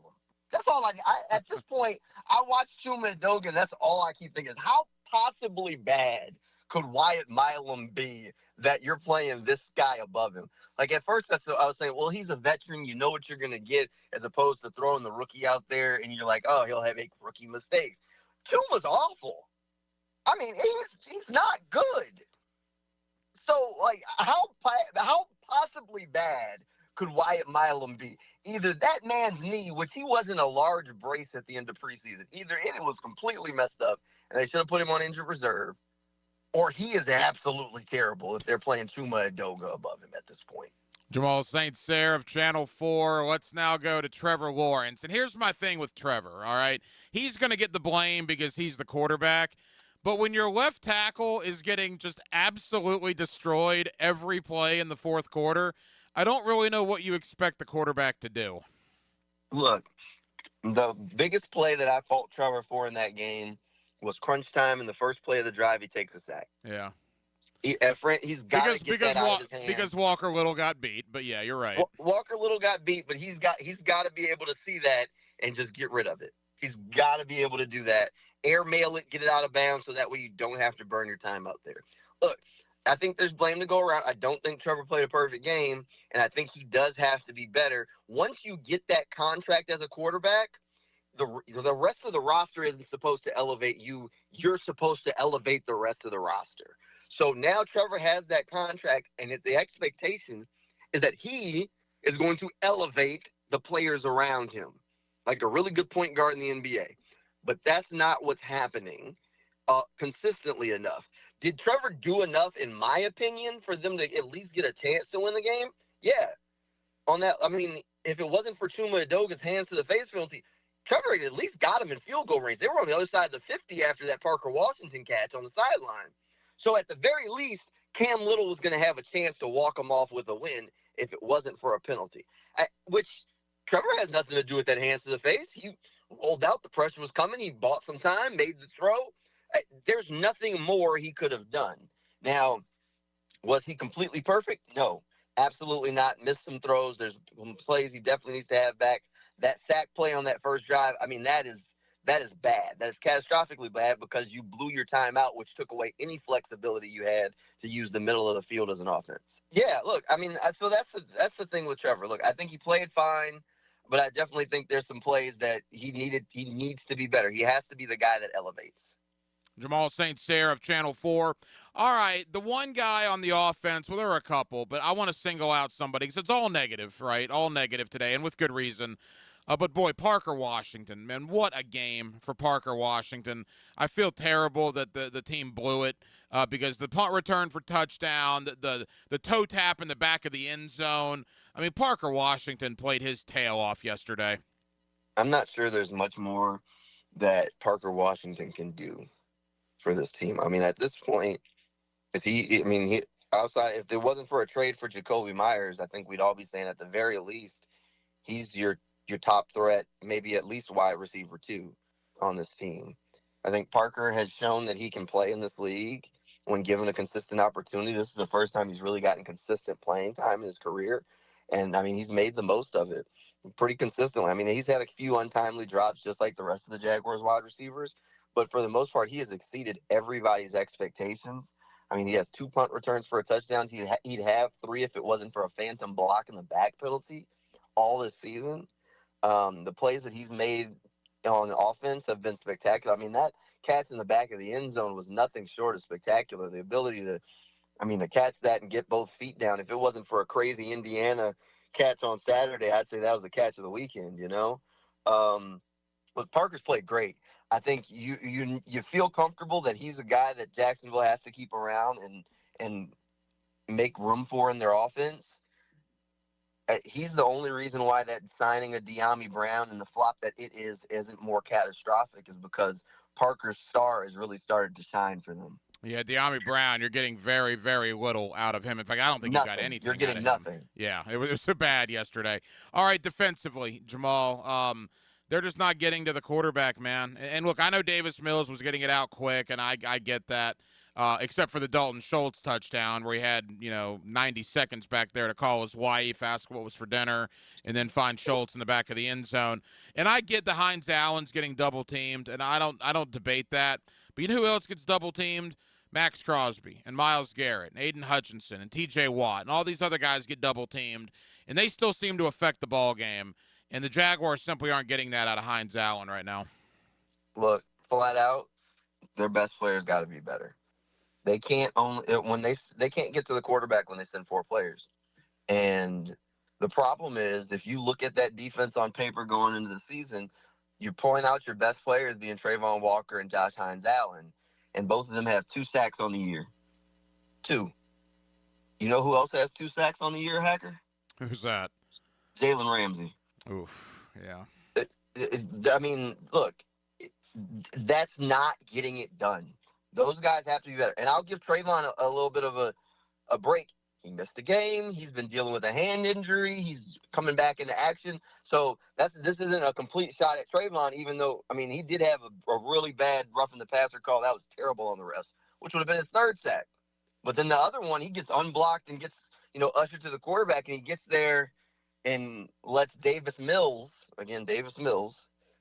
That's all I at this point, I watch Chuma Edoga, and that's all I keep thinking is how possibly bad could Wyatt Milam be that you're playing this guy above him? Like, at first, I was saying, well, he's a veteran. You know what you're going to get, as opposed to throwing the rookie out there, and you're like, oh, he'll make rookie mistakes. Chuma's awful. I mean, he's not good. So, like, how possibly bad could Wyatt Milam be? Either that man's knee, which he wasn't a large brace at the end of preseason, either it was completely messed up, and they should have put him on injured reserve, or he is absolutely terrible if they're playing Chuma Edoga above him at this point. Jamal St. Cyr of Channel 4. Let's now go to Trevor Lawrence. And here's my thing with Trevor, all right? He's going to get the blame because he's the quarterback. But when your left tackle is getting just absolutely destroyed every play in the fourth quarter, I don't really know what you expect the quarterback to do. Look, the biggest play that I fault Trevor for in that game was crunch time. In the first play of the drive, he takes a sack. Yeah. He's got to get that out of his hand. Because Walker Little got beat, but yeah, you're right. Walker Little got beat, but he's got to be able to see that and just get rid of it. He's got to be able to do that. Airmail it, get it out of bounds, so that way you don't have to burn your time out there. Look, I think there's blame to go around. I don't think Trevor played a perfect game, and I think he does have to be better. Once you get that contract as a quarterback, the rest of the roster isn't supposed to elevate you. You're supposed to elevate the rest of the roster. So now Trevor has that contract, and the expectation is that he is going to elevate the players around him, like a really good point guard in the NBA. But that's not what's happening consistently enough. Did Trevor do enough, in my opinion, for them to at least get a chance to win the game? Yeah. On that, I mean, if it wasn't for Chuma Edoga's hands to the face penalty, Trevor at least got him in field goal range. They were on the other side of the 50 after that Parker Washington catch on the sideline. So at the very least, Cam Little was going to have a chance to walk him off with a win if it wasn't for a penalty, which Trevor has nothing to do with that hands to the face. He rolled out. The pressure was coming. He bought some time, made the throw. There's nothing more he could have done. Now, was he completely perfect? No, absolutely not. Missed some throws. There's some plays he definitely needs to have back. That sack play on that first drive, I mean, that is bad. That is catastrophically bad because you blew your time out, which took away any flexibility you had to use the middle of the field as an offense. Yeah, look, I mean, so that's the thing with Trevor. Look, I think he played fine, but I definitely think there's some plays that he needs to be better. He has to be the guy that elevates. Jamal St. Cyr of Channel 4. All right, the one guy on the offense, well, there are a couple, but I want to single out somebody because it's all negative, right? All negative today, and with good reason. But, boy, Parker Washington, man, what a game for Parker Washington. I feel terrible that the team blew it because the punt return for touchdown, the toe tap in the back of the end zone. I mean, Parker Washington played his tail off yesterday. I'm not sure there's much more that Parker Washington can do for this team. I mean, at this point, outside, if it wasn't for a trade for Jacoby Myers, I think we'd all be saying at the very least, he's your top threat, maybe at least wide receiver 2 on this team. I think Parker has shown that he can play in this league when given a consistent opportunity. This is the first time he's really gotten consistent playing time in his career. And, I mean, he's made the most of it pretty consistently. I mean, he's had a few untimely drops just like the rest of the Jaguars wide receivers. But for the most part, he has exceeded everybody's expectations. I mean, he has 2 punt returns for a touchdown. He'd have 3 if it wasn't for a phantom block in the back penalty all this season. The plays that he's made on offense have been spectacular. I mean, that catch in the back of the end zone was nothing short of spectacular. The ability to catch that and get both feet down. If it wasn't for a crazy Indiana catch on Saturday, I'd say that was the catch of the weekend, you know? But Parker's played great. I think you feel comfortable that he's a guy that Jacksonville has to keep around and make room for in their offense. He's the only reason why that signing of De'Ami Brown and the flop that it isn't more catastrophic is because Parker's star has really started to shine for them. Yeah, De'Ami Brown, you're getting very, very little out of him. In fact, I don't think you got anything. You're getting nothing. Yeah, it was so bad yesterday. All right, defensively, Jamal, they're just not getting to the quarterback, man. And look, I know Davis Mills was getting it out quick, and I get that. Except for the Dalton Schultz touchdown where he had, 90 seconds back there to call his wife, ask what was for dinner, and then find Schultz in the back of the end zone. And I get the Hines Allen's getting double-teamed, and I don't debate that. But you know who else gets double-teamed? Max Crosby and Myles Garrett and Aiden Hutchinson and T.J. Watt and all these other guys get double-teamed, and they still seem to affect the ball game. And the Jaguars simply aren't getting that out of Hines Allen right now. Look, flat out, their best players got to be better. They can't they can't get to the quarterback when they send 4 players. And the problem is, if you look at that defense on paper going into the season, you point out your best players being Trayvon Walker and Josh Hines Allen, and both of them have 2 sacks on the year. 2. You know who else has 2 sacks on the year, Hacker? Who's that? Jalen Ramsey. Oof, yeah. I mean, look, that's not getting it done. Those guys have to be better. And I'll give Trayvon a little bit of a break. He missed a game. He's been dealing with a hand injury. He's coming back into action. So this isn't a complete shot at Trayvon, even though, I mean, he did have a really bad roughing the passer call. That was terrible on the refs, which would have been his third sack. But then the other one, he gets unblocked and gets, ushered to the quarterback, and he gets there and lets Davis Mills,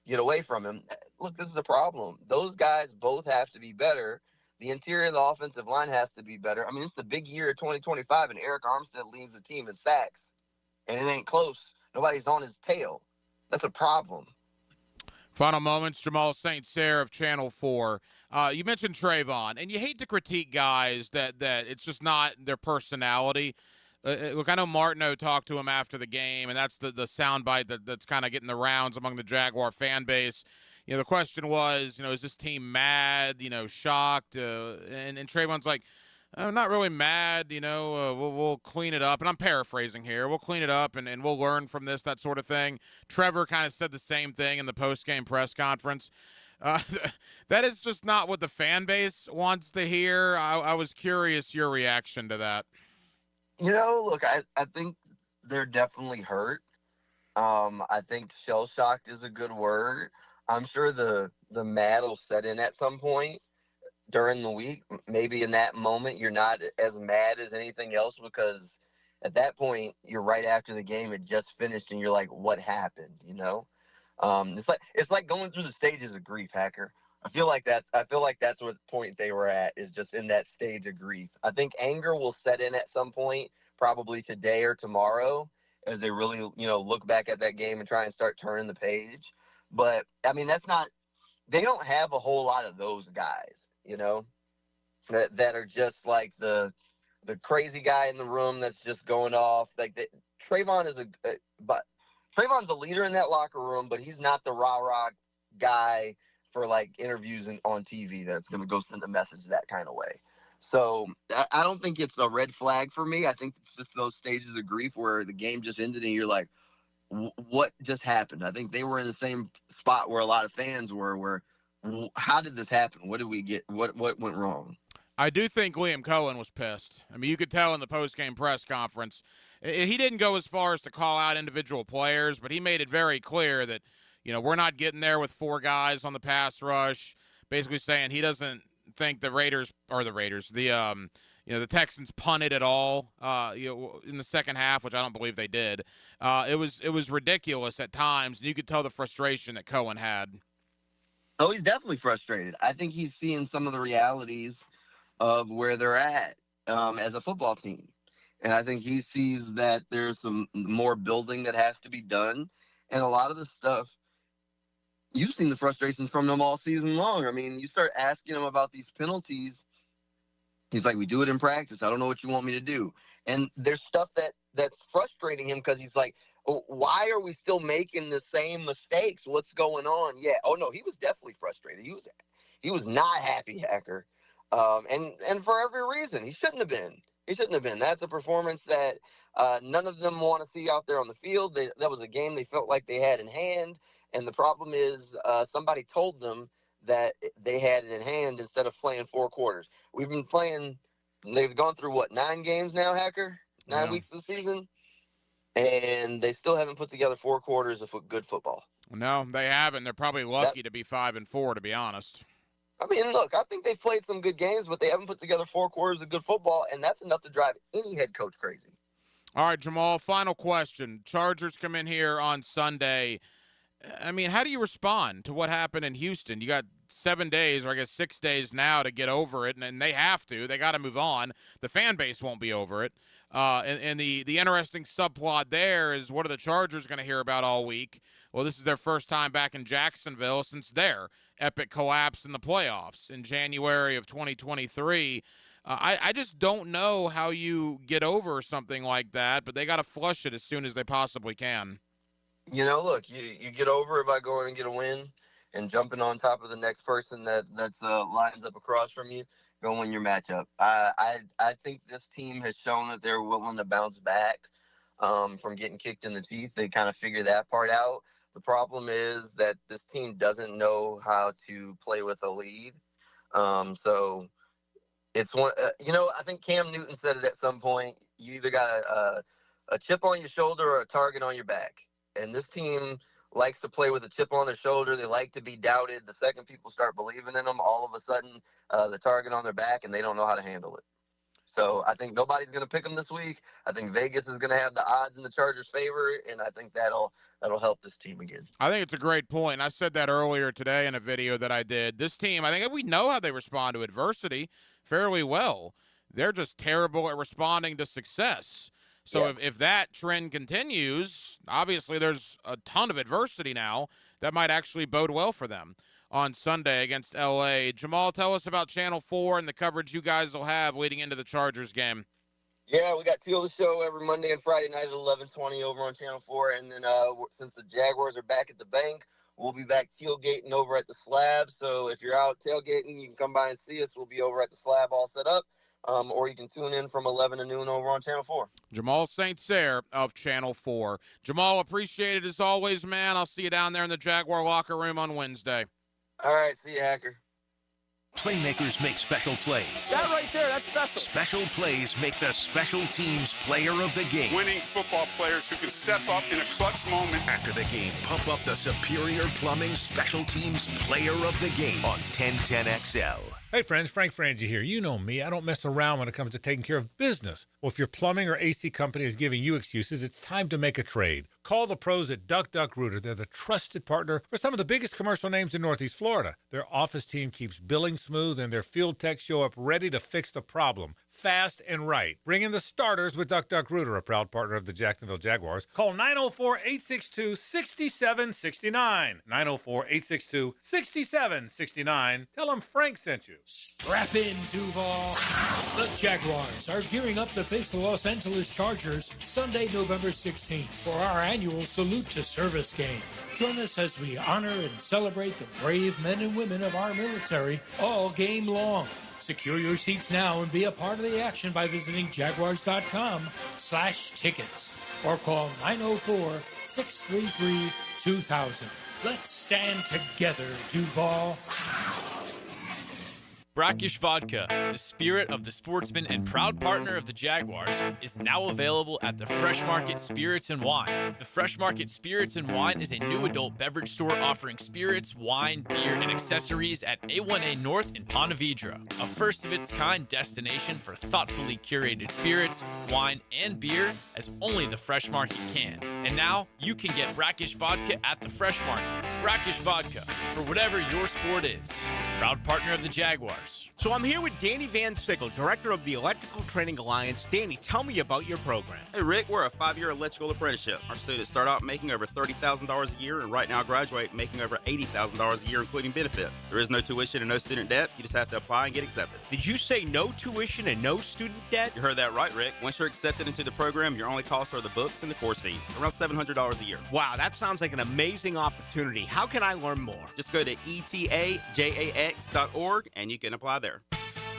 get away from him. Look, this is a problem. Those guys both have to be better. The interior of the offensive line has to be better. I mean, it's the big year of 2025, and Eric Armstead leads the team in sacks, and it ain't close. Nobody's on his tail. That's a problem. Final moments, Jamal St. Cyr of Channel 4. You mentioned Trayvon, and you hate to critique guys that it's just not their personality. Look, I know Martineau talked to him after the game, and that's the soundbite that's kind of getting the rounds among the Jaguar fan base. The question was, is this team mad, shocked? And Trayvon's like, I'm not really mad, we'll clean it up. And I'm paraphrasing here. We'll clean it up and we'll learn from this, that sort of thing. Trevor kind of said the same thing in the post-game press conference. That is just not what the fan base wants to hear. I was curious your reaction to that. Look, I think they're definitely hurt. I think shell-shocked is a good word. I'm sure the mad will set in at some point during the week. Maybe in that moment you're not as mad as anything else, because at that point you're right after the game. It just finished and you're like, what happened? It's like going through the stages of grief, Hacker. I feel like that's what point they were at, is just in that stage of grief. I think anger will set in at some point, probably today or tomorrow, as they really, look back at that game and try and start turning the page. But I mean, they don't have a whole lot of those guys, that are just like the crazy guy in the room that's just going off. Like Trayvon's a leader in that locker room, but he's not the rah-rah guy for like interviews on TV that's going to go send a message that kind of way. So I don't think it's a red flag for me. I think it's just those stages of grief where the game just ended and you're like, what just happened? I think they were in the same spot where a lot of fans were, where how did this happen? What did we get? What went wrong? I do think Liam Cohen was pissed. I mean, you could tell in the post-game press conference. He didn't go as far as to call out individual players, but he made it very clear that, we're not getting there with four guys on the pass rush, basically saying he doesn't think the Texans punted at all, in the second half, which I don't believe they did. It was ridiculous at times, and you could tell the frustration that Cohen had. Oh, he's definitely frustrated. I think he's seeing some of the realities of where they're at as a football team. And I think he sees that there's some more building that has to be done. And a lot of the stuff, you've seen the frustrations from them all season long. I mean, you start asking him about these penalties. He's like, we do it in practice. I don't know what you want me to do. And there's stuff that's frustrating him, because he's like, oh, why are we still making the same mistakes? What's going on? Yeah. Oh, no, he was definitely frustrated. He was not happy, Hacker. And for every reason. He shouldn't have been. That's a performance that none of them want to see out there on the field. That was a game they felt like they had in hand. And the problem is somebody told them that they had it in hand instead of playing 4 quarters. They've gone through, 9 games now, Hacker? 9 weeks of the season? And they still haven't put together 4 quarters of good football. No, they haven't. They're probably lucky to be 5-4, to be honest. I mean, look, I think they've played some good games, but they haven't put together 4 quarters of good football, and that's enough to drive any head coach crazy. All right, Jamal, final question. Chargers come in here on Sunday. I mean, how do you respond to what happened in Houston? You got 7 days, or I guess 6 days now, to get over it, and they have to. They got to move on. The fan base won't be over it. And the interesting subplot there is, what are the Chargers going to hear about all week? Well, this is their first time back in Jacksonville since their epic collapse in the playoffs in January of 2023. I just don't know how you get over something like that, but they got to flush it as soon as they possibly can. Look, you get over it by going and get a win and jumping on top of the next person that's lines up across from you. Go win your matchup. I think this team has shown that they're willing to bounce back. from getting kicked in the teeth. They kind of figure that part out. The problem is that this team doesn't know how to play with a lead. So it's one, I think Cam Newton said it at some point. You either got a chip on your shoulder or a target on your back. And this team likes to play with a chip on their shoulder. They like to be doubted. The second people start believing in them, all of a sudden, the target on their back, and they don't know how to handle it. So I think nobody's going to pick them this week. I think Vegas is going to have the odds in the Chargers' favor, and I think that'll help this team again. I think it's a great point. I said that earlier today in a video that I did. This team, I think we know how they respond to adversity fairly well. They're just terrible at responding to success. So if that trend continues, obviously there's a ton of adversity now that might actually bode well for them on Sunday against L.A. Jamal, tell us about Channel 4 and the coverage you guys will have leading into the Chargers game. Yeah, we got Teal the Show every Monday and Friday night at 11:20 over on Channel 4. And then since the Jaguars are back at the bank, we'll be back tailgating over at the Slab. So if you're out tailgating, you can come by and see us. We'll be over at the Slab all set up. Or you can tune in from 11 to noon over on Channel 4. Jamal St. Cyr of Channel 4. Jamal, appreciate it as always, man. I'll see you down there in the Jaguar locker room on Wednesday. All right, see you, Hacker. Playmakers make special plays. That right there, that's special. Special plays make the special teams player of the game. Winning football players who can step up in a clutch moment. After the game, pump up the Superior Plumbing Special Teams player of the game on 1010XL. Hey friends, Frank Frangie here. You know me, I don't mess around when it comes to taking care of business. Well, if your plumbing or AC company is giving you excuses, it's time to make a trade. Call the pros at Duck Duck Rooter. They're the trusted partner for some of the biggest commercial names in Northeast Florida. Their office team keeps billing smooth and their field techs show up ready to fix the problem. Fast and right. Bring in the starters with Duck Duck Rooter, a proud partner of the Jacksonville Jaguars. Call 904-862-6769. 904-862-6769. Tell them Frank sent you. Strap in, Duval. The Jaguars are gearing up to face the Los Angeles Chargers Sunday, November 16th for our annual Salute to Service game. Join us as we honor and celebrate the brave men and women of our military all game long. Secure your seats now and be a part of the action by visiting jaguars.com/tickets or call 904-633-2000. Let's stand together, Duval. Brackish Vodka, the spirit of the sportsman and proud partner of the Jaguars, is now available at the Fresh Market Spirits and Wine. The Fresh Market Spirits and Wine is a new adult beverage store offering spirits, wine, beer, and accessories at A1A North in Ponte Vedra, a first-of-its-kind destination for thoughtfully curated spirits, wine, and beer as only the Fresh Market can. And now, you can get Brackish Vodka at the Fresh Market. Brackish Vodka, for whatever your sport is. Proud partner of the Jaguars. So I'm here with Danny Van Sickle, director of the Electrical Training Alliance. Danny, tell me about your program. Hey, Rick, we're a 5-year electrical apprenticeship. Our students start out making over $30,000 a year, and right now graduate making over $80,000 a year, including benefits. There is no tuition and no student debt. You just have to apply and get accepted. Did you say no tuition and no student debt? You heard that right, Rick. Once you're accepted into the program, your only costs are the books and the course fees, around $700 a year. Wow, that sounds like an amazing opportunity. How can I learn more? Just go to etajax.org, and you can apply there.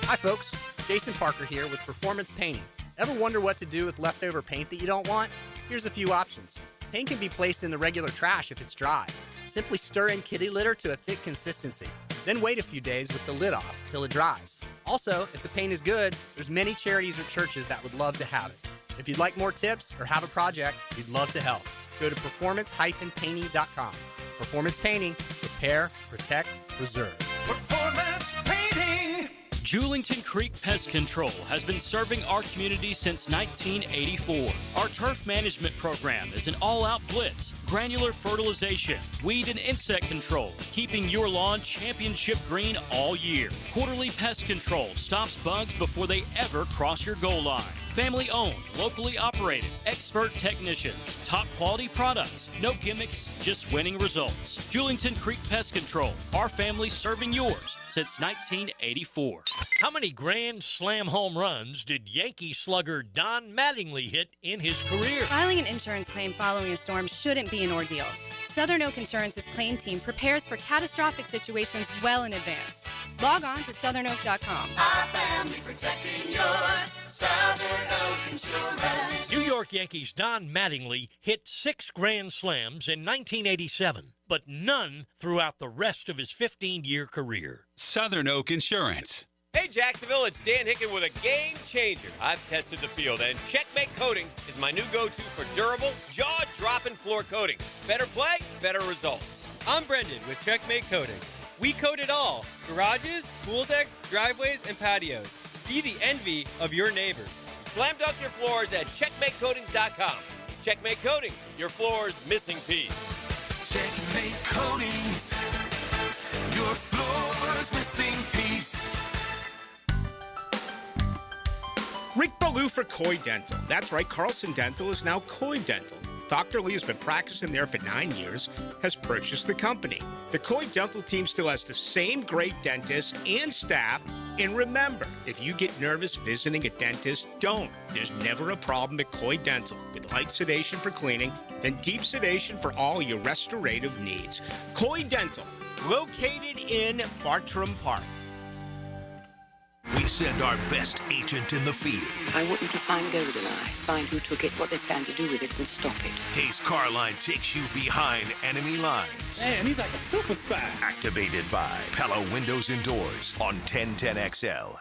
Hi folks, Jason Parker here with Performance Painting. Ever wonder what to do with leftover paint that you don't want? Here's a few options. Paint can be placed in the regular trash if it's dry. Simply stir in kitty litter to a thick consistency. Then wait a few days with the lid off till it dries. Also, if the paint is good, there's many charities or churches that would love to have it. If you'd like more tips or have a project, we'd love to help. Go to performance-painting.com. Performance Painting. Repair, protect, preserve. Performance Painting. Julington Creek Pest Control has been serving our community since 1984. Our turf management program is an all-out blitz, granular fertilization, weed and insect control, keeping your lawn championship green all year. Quarterly pest control stops bugs before they ever cross your goal line. Family owned, locally operated, expert technicians, top quality products, no gimmicks, just winning results. Julington Creek Pest Control, our family serving yours since 1984. How many Grand Slam home runs did Yankee slugger Don Mattingly hit in his career? Filing an insurance claim following a storm shouldn't be an ordeal. Southern Oak Insurance's claim team prepares for catastrophic situations well in advance. Log on to southernoak.com. Our family protecting yours. Southern Oak Insurance. New York Yankees Don Mattingly hit 6 grand slams in 1987, but none throughout the rest of his 15-year career. Southern Oak Insurance. Hey Jacksonville, it's Dan Hicken with a game changer. I've tested the field, and Checkmate Coatings is my new go-to for durable, jaw-dropping floor coatings. Better play, better results. I'm Brendan with Checkmate Coatings. We coat it all: garages, pool decks, driveways, and patios. Be the envy of your neighbors. Slam dunk your floors at CheckmateCoatings.com. Checkmate Coatings, your floor's missing piece. Checkmate Coatings, your floor's missing piece. Rick Ballou for Coy Dental. That's right, Carlson Dental is now Coy Dental. Dr. Lee has been practicing there for 9 years, has purchased the company. The Coy Dental team still has the same great dentists and staff. And remember, if you get nervous visiting a dentist, don't. There's never a problem at Coy Dental. With light sedation for cleaning, then deep sedation for all your restorative needs. Coy Dental, located in Bartram Park. We send our best agent in the field. I want you to find GoldenEye, find who took it, what they plan to do with it, and stop it. Hayes Carline takes you behind enemy lines. Man, he's like a super spy. Activated by Pella Windows and Doors on 1010XL.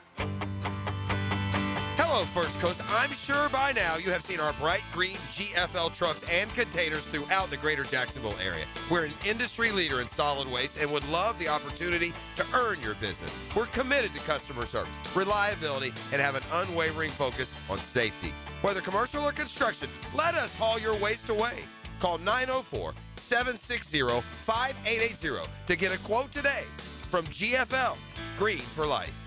Hello, First Coast. I'm sure by now you have seen our bright green GFL trucks and containers throughout the greater Jacksonville area. We're an industry leader in solid waste and would love the opportunity to earn your business. We're committed to customer service, reliability, and have an unwavering focus on safety. Whether commercial or construction, let us haul your waste away. Call 904-760-5880 to get a quote today from GFL, Green for Life.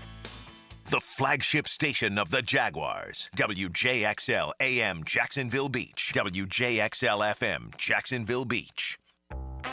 The flagship station of the Jaguars. WJXL AM Jacksonville Beach. WJXL FM Jacksonville Beach.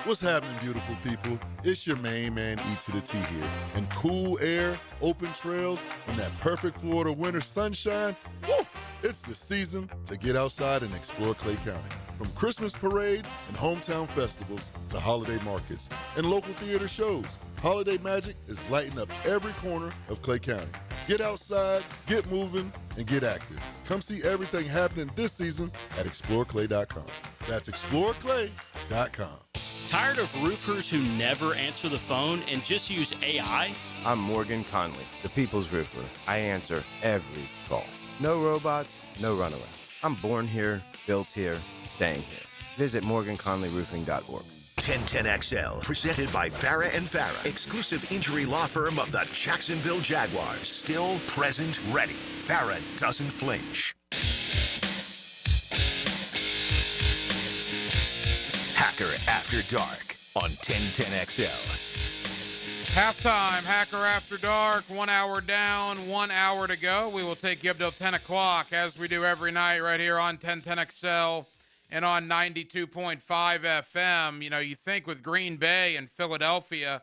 What's happening, beautiful people? It's your main man, E to the T here. And cool air, open trails, and that perfect Florida winter sunshine, woo! It's the season to get outside and explore Clay County. From Christmas parades and hometown festivals to holiday markets and local theater shows, holiday magic is lighting up every corner of Clay County. Get outside, get moving, and get active. Come see everything happening this season at exploreclay.com. That's exploreclay.com. Tired of roofers who never answer the phone and just use AI? I'm Morgan Conley, the People's Roofer. I answer every call. No robots, no runaway. I'm born here, built here, staying here. Visit morganconleyroofing.org. 1010XL, presented by Farah & Farah, exclusive injury law firm of the Jacksonville Jaguars. Still present, ready. Farah doesn't flinch. Hacker After Dark on 1010XL. Halftime, Hacker After Dark, 1 hour down, 1 hour to go. We will take you up till 10 o'clock, as we do every night right here on 1010XL and on 92.5 FM. You know, you think with Green Bay and Philadelphia,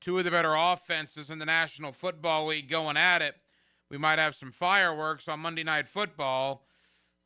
two of the better offenses in the National Football League going at it, we might have some fireworks on Monday Night Football.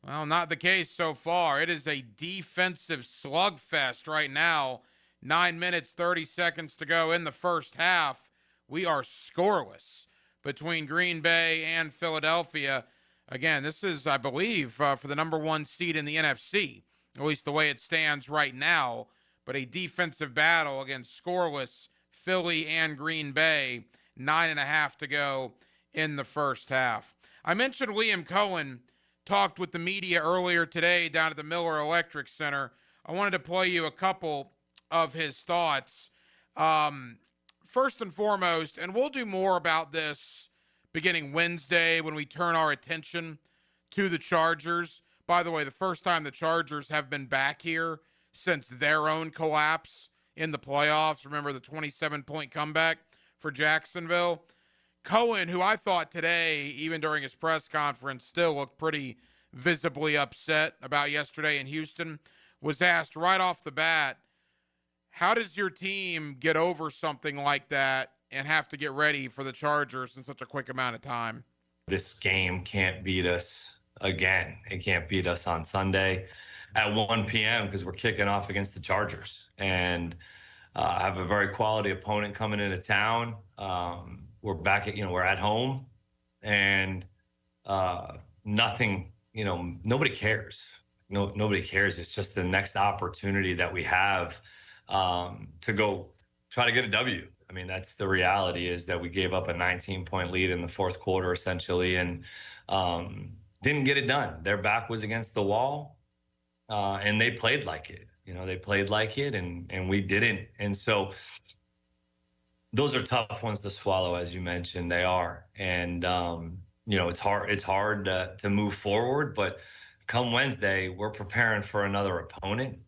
Well, not the case so far. It is a defensive slugfest right now. 9 minutes, 30 seconds to go in the first half. We are scoreless between Green Bay and Philadelphia. Again, this is, I believe, for the number one seed in the NFC, at least the way it stands right now. But a defensive battle against scoreless Philly and Green Bay. 9.5 to go in the first half. I mentioned Liam Cohen talked with the media earlier today down at the Miller Electric Center. I wanted to play you a couple of his thoughts. First and foremost, and we'll do more about this beginning Wednesday when we turn our attention to the Chargers. By the way, the first time the Chargers have been back here since their own collapse in the playoffs. Remember the 27-point comeback for Jacksonville? Cohen, who I thought today, even during his press conference, still looked pretty visibly upset about yesterday in Houston, was asked right off the bat, how does your team get over something like that and have to get ready for the Chargers in such a quick amount of time? This game can't beat us again. It can't beat us on Sunday at 1 p.m. because we're kicking off against the Chargers. And I have a very quality opponent coming into town. We're back at, we're at home, and nothing, nobody cares. nobody cares. It's just the next opportunity that we have to go try to get a W. I mean, that's the reality, is that we gave up a 19-point lead in the fourth quarter, essentially, and didn't get it done. Their back was against the wall, and they played like it. They played like it, and we didn't. And so those are tough ones to swallow, as you mentioned. They are. And, it's hard to move forward, but come Wednesday, we're preparing for another opponent.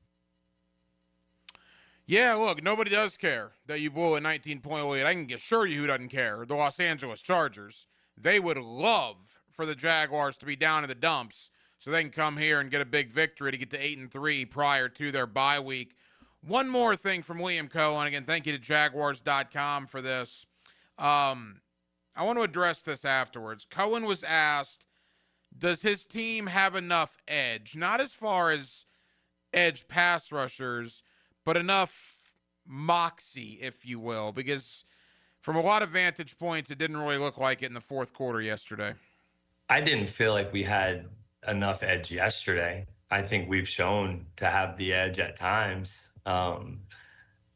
Yeah, look, nobody does care that you blew a 19-point lead. I can assure you who doesn't care. The Los Angeles Chargers. They would love for the Jaguars to be down in the dumps so they can come here and get a big victory to get to 8-3 prior to their bye week. One more thing from Liam Cohen. Again, thank you to Jaguars.com for this. I want to address this afterwards. Cohen was asked, does his team have enough edge? Not as far as edge pass rushers, but enough moxie, if you will, because from a lot of vantage points, it didn't really look like it in the fourth quarter yesterday. I didn't feel like we had enough edge yesterday. I think we've shown to have the edge at times,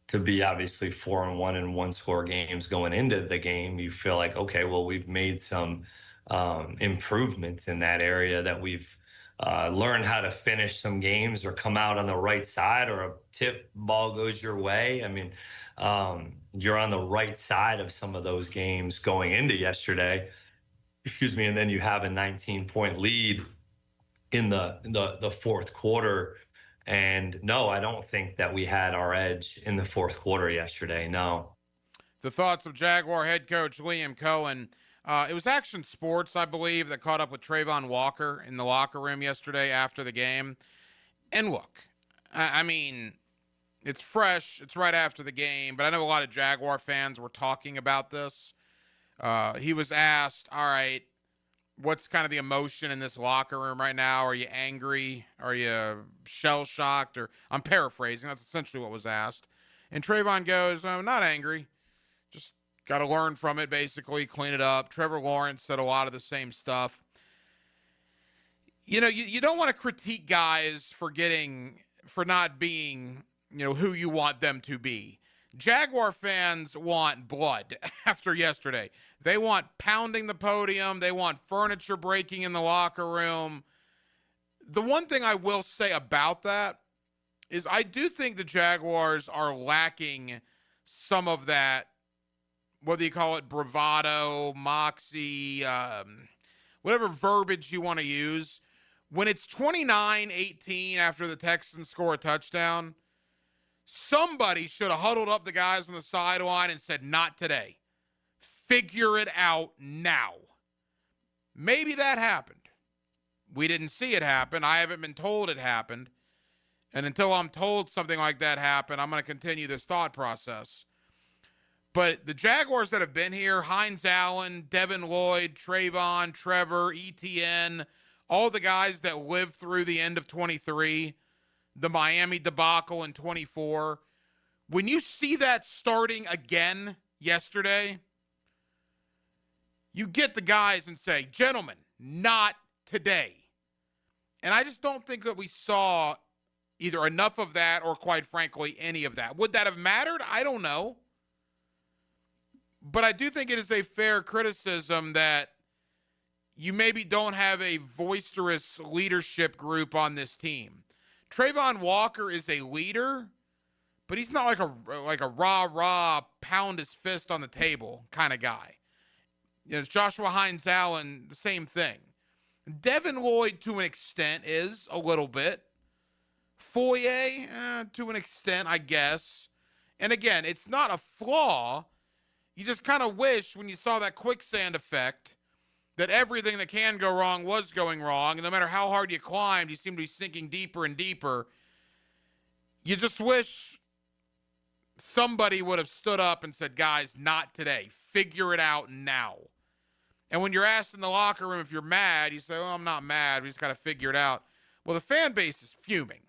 to be obviously 4-1 in one-score games going into the game. You feel like, okay, well, we've made some improvements in that area, that we've learned how to finish some games or come out on the right side, or a tip ball goes your way. I mean, you're on the right side of some of those games going into yesterday, and then you have a 19-point lead in the fourth quarter. And no, I don't think that we had our edge in the fourth quarter yesterday. No. The thoughts of Jaguar head coach Liam Cohen. It was Action Sports, I believe, that caught up with Trayvon Walker in the locker room yesterday after the game. And look, I mean, it's fresh. It's right after the game, but I know a lot of Jaguar fans were talking about this. He was asked, all right, what's kind of the emotion in this locker room right now? Are you angry? Are you shell-shocked? Or I'm paraphrasing. That's essentially what was asked. And Trayvon goes, I'm not angry. Just got to learn from it, basically, clean it up. Trevor Lawrence said a lot of the same stuff. You don't want to critique guys for not being, who you want them to be. Jaguar fans want blood after yesterday. They want pounding the podium. They want furniture breaking in the locker room. The one thing I will say about that is I do think the Jaguars are lacking some of that, whether you call it bravado, moxie, whatever verbiage you want to use. When it's 29-18 after the Texans score a touchdown, somebody should have huddled up the guys on the sideline and said, not today. Figure it out now. Maybe that happened. We didn't see it happen. I haven't been told it happened. And until I'm told something like that happened, I'm going to continue this thought process. But the Jaguars that have been here, Hines Allen, Devin Lloyd, Trayvon, Trevor, ETN, all the guys that lived through the end of 23, the Miami debacle in 24, when you see that starting again yesterday, you get the guys and say, gentlemen, not today. And I just don't think that we saw either enough of that or, quite frankly, any of that. Would that have mattered? I don't know. But I do think it is a fair criticism that you maybe don't have a boisterous leadership group on this team. Trayvon Walker is a leader, but he's not like a rah-rah, pound his fist on the table kind of guy. Joshua Hines Allen, the same thing. Devin Lloyd, to an extent, is a little bit. Foye, to an extent, I guess. And again, it's not a flaw. You just kind of wish, when you saw that quicksand effect, that everything that can go wrong was going wrong. And no matter how hard you climbed, you seem to be sinking deeper and deeper. You just wish somebody would have stood up and said, guys, not today. Figure it out now. And when you're asked in the locker room if you're mad, you say, well, I'm not mad. We just got to figure it out. Well, the fan base is fuming.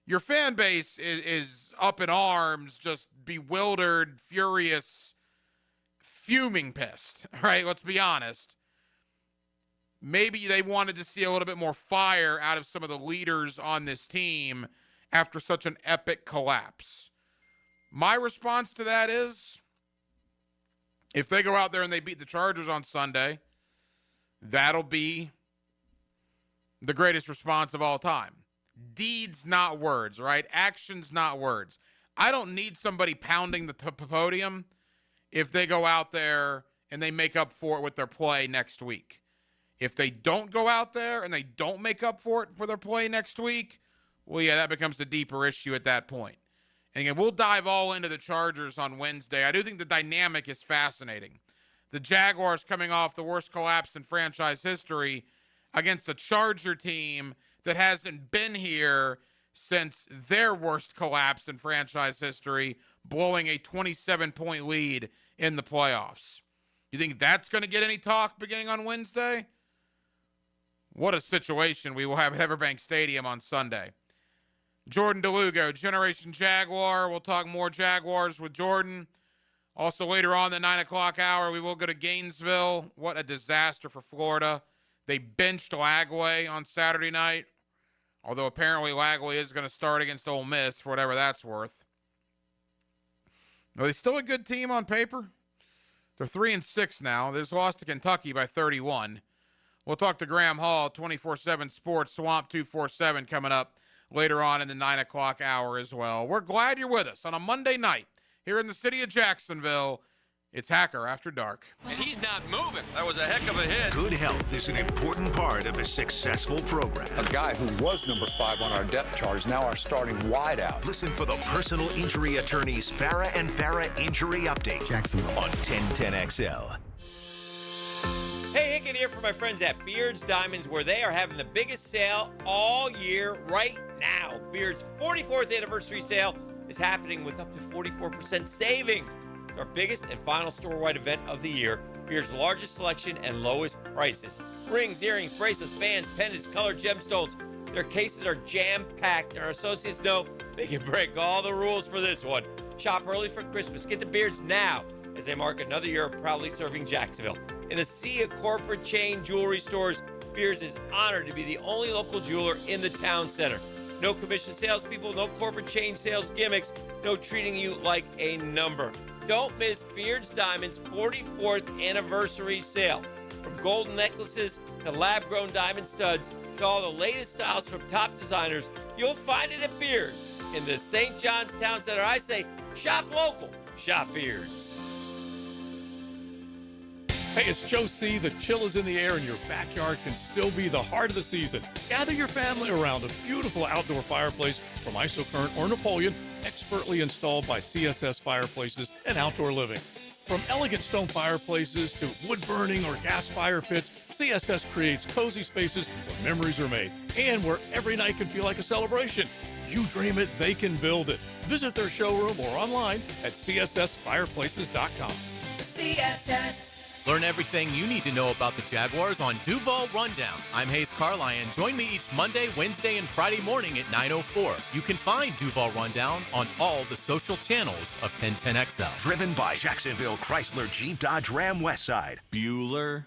Your fan base is up in arms, just bewildered, furious, fuming pissed. All right, let's be honest. maybe they wanted to see a little bit more fire out of some of the leaders on this team after such an epic collapse. My response to that is, if they go out there and they beat the Chargers on Sunday, that'll be the greatest response of all time. Deeds, not words, right? Actions, not words. I don't need somebody pounding the podium if they go out there and they make up for it with their play next week. If they don't go out there and they don't make up for it for their play next week, well, yeah, that becomes a deeper issue at that point. And again, we'll dive all into the Chargers on Wednesday. I do think the dynamic is fascinating. The Jaguars coming off the worst collapse in franchise history against a Charger team that hasn't been here since their worst collapse in franchise history, blowing a 27-point lead in the playoffs. You think that's going to get any talk beginning on Wednesday? What a situation we will have at Everbank Stadium on Sunday. Jordan DeLugo, Generation Jaguar. We'll talk more Jaguars with Jordan. Also later on the 9 o'clock hour, we will go to Gainesville. What a disaster for Florida. They benched Lagway on Saturday night, although apparently Lagway is going to start against Ole Miss for whatever that's worth. Are they still a good team on paper? They're 3-6 now. They just lost to Kentucky by 31. We'll talk to Graham Hall, 24/7 Sports, Swamp 247 coming up later on in the 9 o'clock hour as well. We're glad you're with us on a Monday night here in the city of Jacksonville. It's Hacker After Dark. And he's not moving. That was a heck of a hit. Good health is an important part of a successful program. A guy who was number 5 on our depth chart is now our starting wideout. Listen for the personal injury attorneys Farah and Farah Injury Update. Jacksonville on 1010XL. Hey, Hicken here for my friends at Beards Diamonds, where they are having the biggest sale all year right now. Beards' 44th anniversary sale is happening with up to 44% savings. Our biggest and final store-wide event of the year. Beard's largest selection and lowest prices. Rings, earrings, bracelets, bands, pendants, colored gemstones. Their cases are jam-packed, and our associates know they can break all the rules for this one. Shop early for Christmas. Get the Beards now as they mark another year of proudly serving Jacksonville. In a sea of corporate chain jewelry stores, Beards is honored to be the only local jeweler in the town center. No commission salespeople, no corporate chain sales gimmicks, no treating you like a number. Don't miss Beards Diamonds' 44th anniversary sale. From golden necklaces to lab-grown diamond studs to all the latest styles from top designers, you'll find it at Beards. In the St. John's Town Center, I say, shop local, shop Beards. Hey, it's Joe C. The chill is in the air and your backyard can still be the heart of the season. Gather your family around a beautiful outdoor fireplace from Isocurrent or Napoleon, expertly installed by CSS Fireplaces and Outdoor Living. From elegant stone fireplaces to wood burning or gas fire pits, CSS creates cozy spaces where memories are made and where every night can feel like a celebration. You dream it, they can build it. Visit their showroom or online at cssfireplaces.com. CSS. Learn everything you need to know about the Jaguars on Duval Rundown. I'm Hayes Carlyon. Join me each Monday, Wednesday, and Friday morning at 9:04. You can find Duval Rundown on all the social channels of 1010XL. Driven by Jacksonville Chrysler Jeep Dodge Ram Westside. Bueller.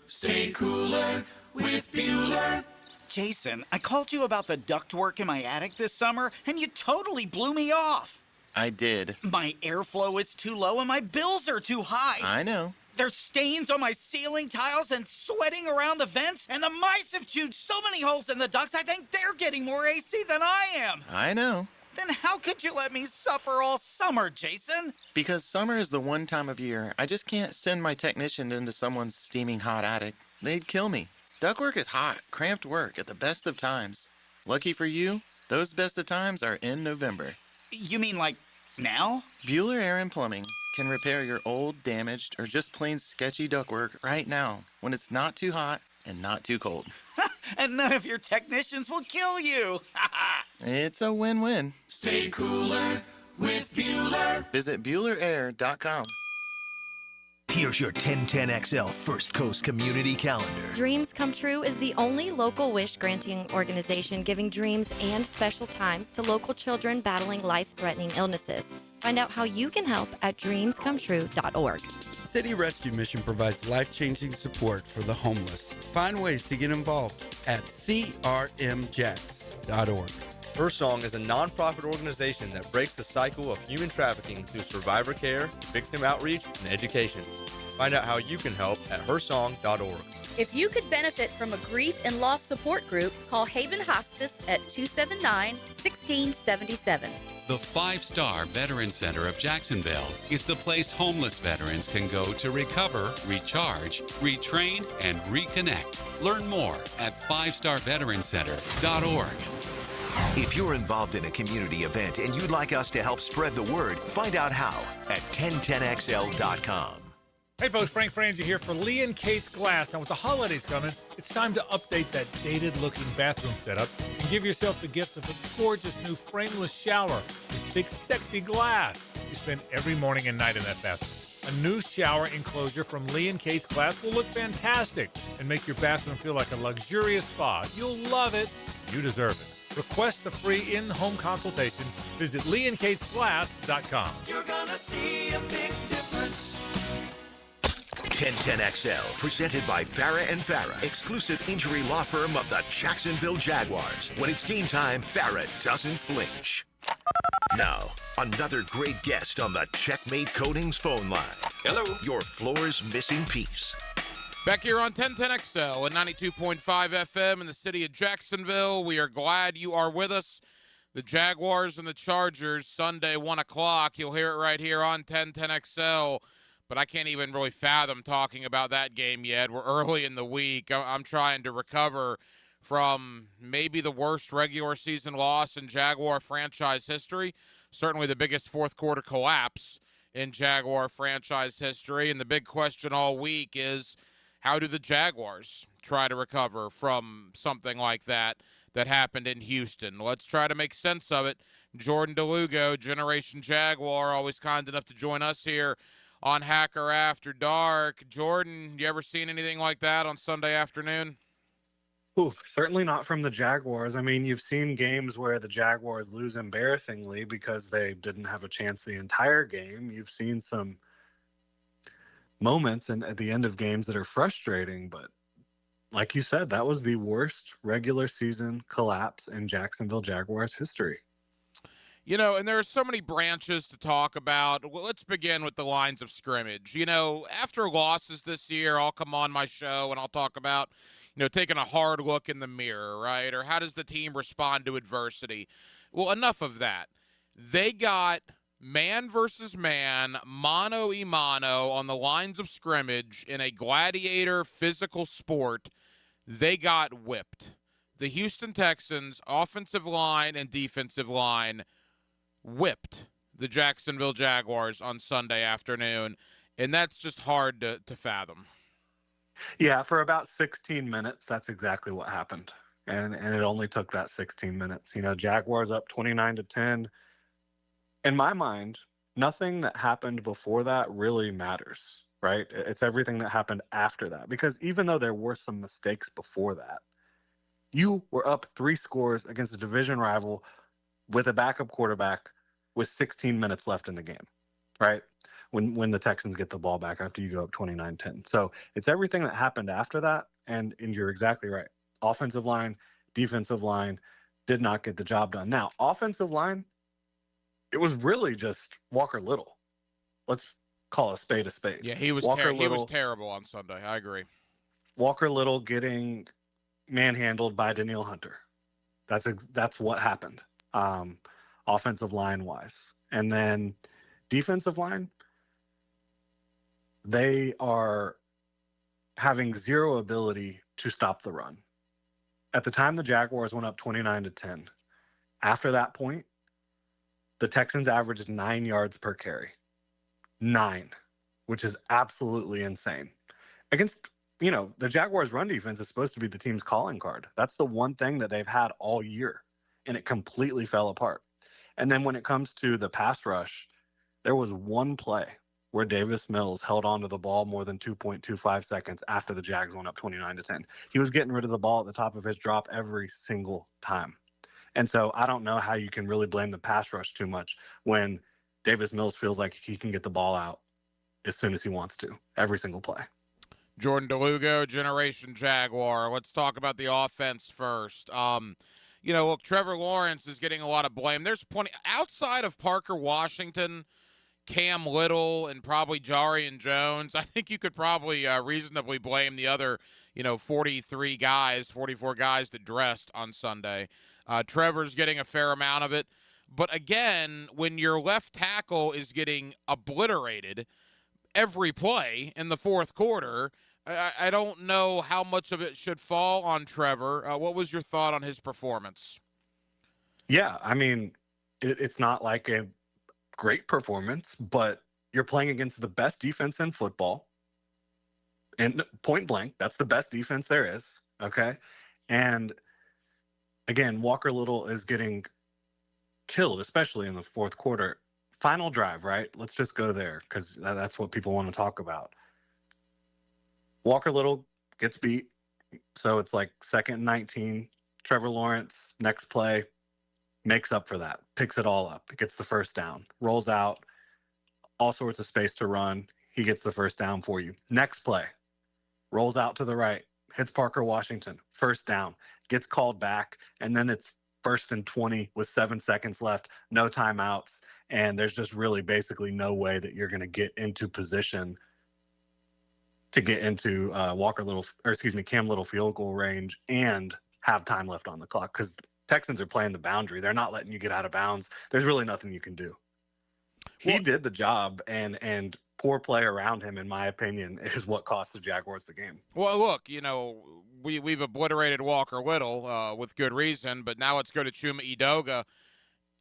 Stay cooler with Bueller. Jason, I called you about the ductwork in my attic this summer, and you totally blew me off. I did. My airflow is too low and my bills are too high. I know. There's stains on my ceiling tiles and sweating around the vents, and the mice have chewed so many holes in the ducts, I think they're getting more AC than I am. I know. Then how could you let me suffer all summer, Jason? Because summer is the one time of year I just can't send my technician into someone's steaming hot attic. They'd kill me. Ductwork is hot, cramped work at the best of times. Lucky for you, those best of times are in November. You mean like now? Bueller Air and Plumbing can repair your old, damaged, or just plain sketchy ductwork right now when it's not too hot and not too cold. And none of your technicians will kill you. It's a win-win. Stay cooler with Bueller. Visit BuellerAir.com. Here's your 1010XL First Coast Community Calendar. Dreams Come True is the only local wish-granting organization giving dreams and special times to local children battling life-threatening illnesses. Find out how you can help at dreamscometrue.org. City Rescue Mission provides life-changing support for the homeless. Find ways to get involved at crmjax.org. Her Song is a nonprofit organization that breaks the cycle of human trafficking through survivor care, victim outreach, and education. Find out how you can help at hersong.org. If you could benefit from a grief and loss support group, call Haven Hospice at 279-1677. The 5-Star Veteran Center of Jacksonville is the place homeless veterans can go to recover, recharge, retrain, and reconnect. Learn more at 5starveterancenter.org. If you're involved in a community event and you'd like us to help spread the word, find out how at 1010XL.com. Hey folks, Frank Frangie here for Lee & Kate's Glass. Now with the holidays coming, it's time to update that dated-looking bathroom setup and give yourself the gift of a gorgeous new frameless shower with big sexy glass. You spend every morning and night in that bathroom. A new shower enclosure from Lee & Kate's Glass will look fantastic and make your bathroom feel like a luxurious spa. You'll love it. You deserve it. Request the free in-home consultation. Visit leeandkatesglass.com. You're gonna see a big difference. 1010XL, presented by Farah and Farah, exclusive injury law firm of the Jacksonville Jaguars. When it's game time, Farah doesn't flinch. Now, another great guest on the Checkmate Coatings phone line. Hello. Your floor's missing piece. Back here on 1010XL and 92.5 FM in the city of Jacksonville. We are glad you are with us. The Jaguars and the Chargers, Sunday, 1 o'clock. You'll hear it right here on 1010XL. But I can't even really fathom talking about that game yet. We're early in the week. I'm trying to recover from maybe the worst regular season loss in Jaguar franchise history. Certainly the biggest fourth quarter collapse in Jaguar franchise history. And the big question all week is, how do the Jaguars try to recover from something like that happened in Houston? Let's try to make sense of it. Jordan DeLugo, Generation Jaguar, always kind enough to join us here on Hacker After Dark. Jordan, you ever seen anything like that on Sunday afternoon? Ooh, certainly not from the Jaguars. I mean, you've seen games where the Jaguars lose embarrassingly because they didn't have a chance the entire game. You've seen some moments at the end of games that are frustrating, but like you said, that was the worst regular season collapse in Jacksonville Jaguars history. You know, and there are so many branches to talk about. Well, let's begin with the lines of scrimmage. You know, after losses this year, I'll come on my show and I'll talk about, you know, taking a hard look in the mirror, right? Or how does the team respond to adversity? Well, enough of that. They got man versus man, mano a mano on the lines of scrimmage in a gladiator physical sport. They got whipped. The Houston Texans offensive line and defensive line whipped the Jacksonville Jaguars on Sunday afternoon, and that's just hard to fathom. Yeah, for about 16 minutes, that's exactly what happened. And it only took that 16 minutes. You know, Jaguars up 29-10. In my mind, nothing that happened before that really matters, right? It's everything that happened after that. Because even though there were some mistakes before that, you were up 3 scores against a division rival with a backup quarterback with 16 minutes left in the game, right? When the Texans get the ball back after you go up 29-10. So it's everything that happened after that, and you're exactly right. Offensive line, defensive line did not get the job done. Now, offensive line, it was really just Walker Little. Let's call a spade a spade. Yeah, he was terrible on Sunday. I agree. Walker Little getting manhandled by Danielle Hunter. That's what happened. Offensive line wise. And then defensive line, they are having zero ability to stop the run. At the time the Jaguars went up 29-10. After that point, the Texans averaged 9 yards per carry. 9, which is absolutely insane. Against, you know, the Jaguars' run defense is supposed to be the team's calling card. That's the one thing that they've had all year, and it completely fell apart. And then when it comes to the pass rush, there was one play where Davis Mills held onto the ball more than 2.25 seconds after the Jags went up 29-10. He was getting rid of the ball at the top of his drop every single time. And so I don't know how you can really blame the pass rush too much when Davis Mills feels like he can get the ball out as soon as he wants to, every single play. Jordan DeLugo, Generation Jaguar. Let's talk about the offense first. Look, Trevor Lawrence is getting a lot of blame. There's plenty outside of Parker Washington, Cam Little, and probably Jarian Jones. I think you could probably reasonably blame the other, 44 guys that dressed on Sunday. Trevor's getting a fair amount of it. But again, when your left tackle is getting obliterated every play in the fourth quarter, I don't know how much of it should fall on Trevor. What was your thought on his performance? Yeah, I mean, it's not like a great performance, but you're playing against the best defense in football. And point blank, that's the best defense there is, okay? And again, Walker Little is getting killed, especially in the fourth quarter. Final drive, right? Let's just go there because that's what people want to talk about. Walker Little gets beat, so it's like 2nd and 19. Trevor Lawrence, next play, makes up for that, picks it all up, gets the first down, rolls out, all sorts of space to run. He gets the first down for you. Next play, rolls out to the right, hits Parker Washington, first down, gets called back, and then it's 1st and 20 with 7 seconds left, no timeouts, and there's just really basically no way that you're going to get into position to get into Cam Little field goal range and have time left on the clock because Texans are playing the boundary. They're not letting you get out of bounds. There's really nothing you can do. He did the job, and poor play around him, in my opinion, is what cost the Jaguars the game. Well, look, we've obliterated Walker Little with good reason, but now let's go to Chuma Edoga.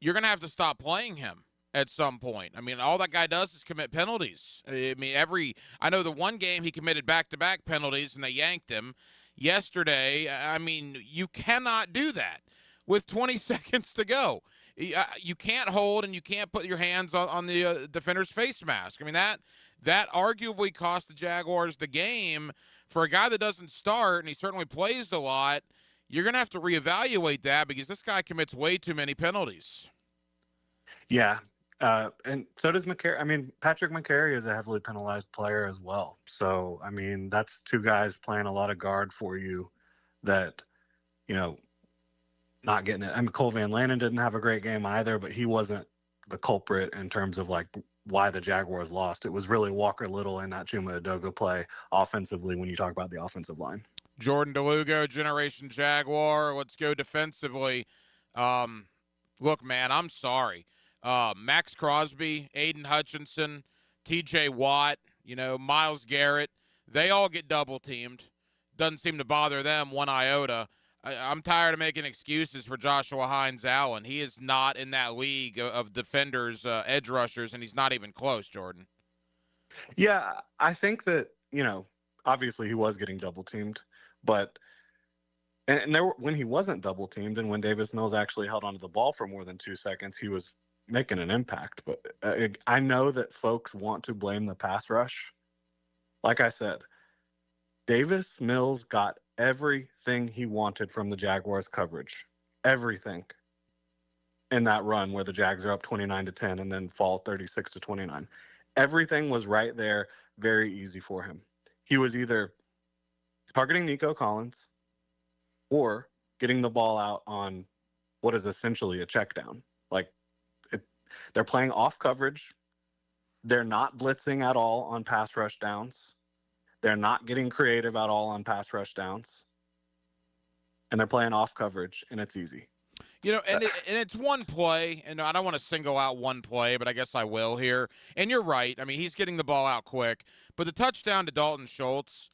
You're going to have to stop playing him at some point. I mean, all that guy does is commit penalties. I mean, I know the one game he committed back-to-back penalties and they yanked him. Yesterday, I mean, you cannot do that with 20 seconds to go. You can't hold and you can't put your hands on the defender's face mask. I mean, that arguably cost the Jaguars the game. For a guy that doesn't start, and he certainly plays a lot, you're going to have to reevaluate that because this guy commits way too many penalties. Yeah. And so does McCary. I mean, Patrick McCary is a heavily penalized player as well. So, I mean, that's two guys playing a lot of guard for you that, not getting it. I mean, Cole Van Lannon didn't have a great game either, but he wasn't the culprit in terms of like why the Jaguars lost. It was really Walker Little and that Chuma Edoga play offensively when you talk about the offensive line. Jordan DeLugo, Generation Jaguar. Let's go defensively. Look, man, I'm sorry. Max Crosby, Aiden Hutchinson, TJ Watt, Myles Garrett, they all get double teamed. Doesn't seem to bother them one iota. I'm tired of making excuses for Joshua Hines-Allen. He is not in that league of defenders, edge rushers, and he's not even close, Jordan. Yeah, I think that, obviously he was getting double teamed, but when he wasn't double teamed and when Davis Mills actually held onto the ball for more than 2 seconds, he was making an impact. But I know that folks want to blame the pass rush. Like I said, Davis Mills got everything he wanted from the Jaguars coverage. Everything in that run where the Jags are up 29-10 and then fall 36-29. Everything was right there, very easy for him. He was either targeting Nico Collins or getting the ball out on what is essentially a check down. They're playing off coverage. They're not blitzing at all on pass rush downs. They're not getting creative at all on pass rush downs. And they're playing off coverage, and it's easy. And it's one play, and I don't want to single out one play, but I guess I will here. And you're right. I mean, he's getting the ball out quick. But the touchdown to Dalton Schultz,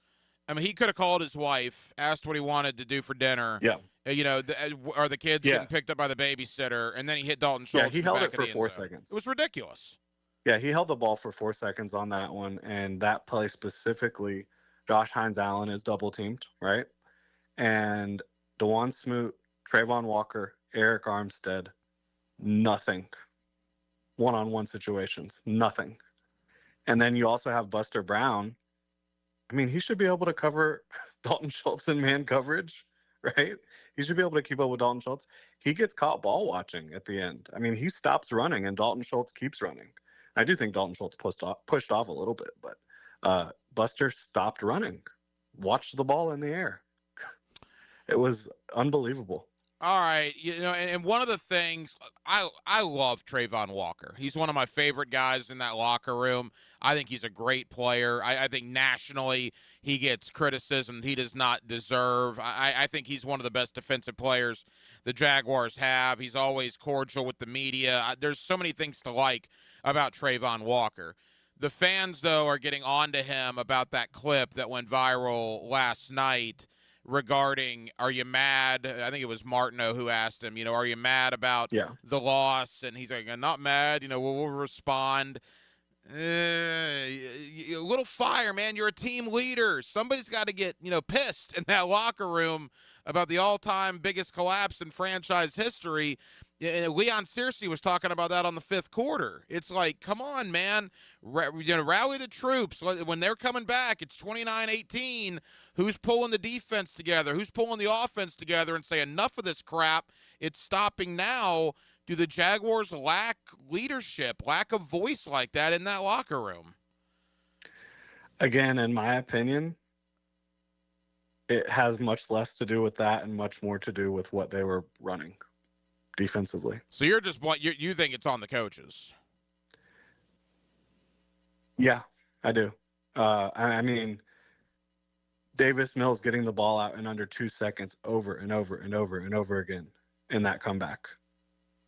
I mean, he could have called his wife, asked what he wanted to do for dinner. Yeah. Are the kids getting picked up by the babysitter? And then he hit Dalton Schultz. Yeah, he held it for 4 seconds. It was ridiculous. Yeah, he held the ball for 4 seconds on that one. And that play specifically, Josh Hines-Allen is double teamed, right? And DeJuan Smoot, Trayvon Walker, Eric Armstead, nothing. One-on-one situations, nothing. And then you also have Buster Brown. I mean, he should be able to cover Dalton Schultz in man coverage, right? He should be able to keep up with Dalton Schultz. He gets caught ball watching at the end. I mean, he stops running and Dalton Schultz keeps running. I do think Dalton Schultz pushed off a little bit, but Buster stopped running, watched the ball in the air. It was unbelievable. All right, and one of the things, I love Trayvon Walker. He's one of my favorite guys in that locker room. I think he's a great player. I think nationally he gets criticism he does not deserve. I think he's one of the best defensive players the Jaguars have. He's always cordial with the media. There's so many things to like about Trayvon Walker. The fans, though, are getting on to him about that clip that went viral last night regarding, are you mad? I think it was Martineau who asked him, are you mad about the loss? And he's like, I'm not mad. We'll respond. A little fire, man. You're a team leader. Somebody's got to get, pissed in that locker room about the all-time biggest collapse in franchise history. Leon Searcy was talking about that on the fifth quarter. It's like, come on, man. Rally the troops. When they're coming back, it's 29-18. Who's pulling the defense together? Who's pulling the offense together and say, enough of this crap? It's stopping now. Do the Jaguars lack leadership, lack of voice like that in that locker room? Again, in my opinion, it has much less to do with that and much more to do with what they were running defensively. So you think it's on the coaches? Yeah, I do. I mean, Davis Mills getting the ball out in under 2 seconds over and over and over and over again in that comeback.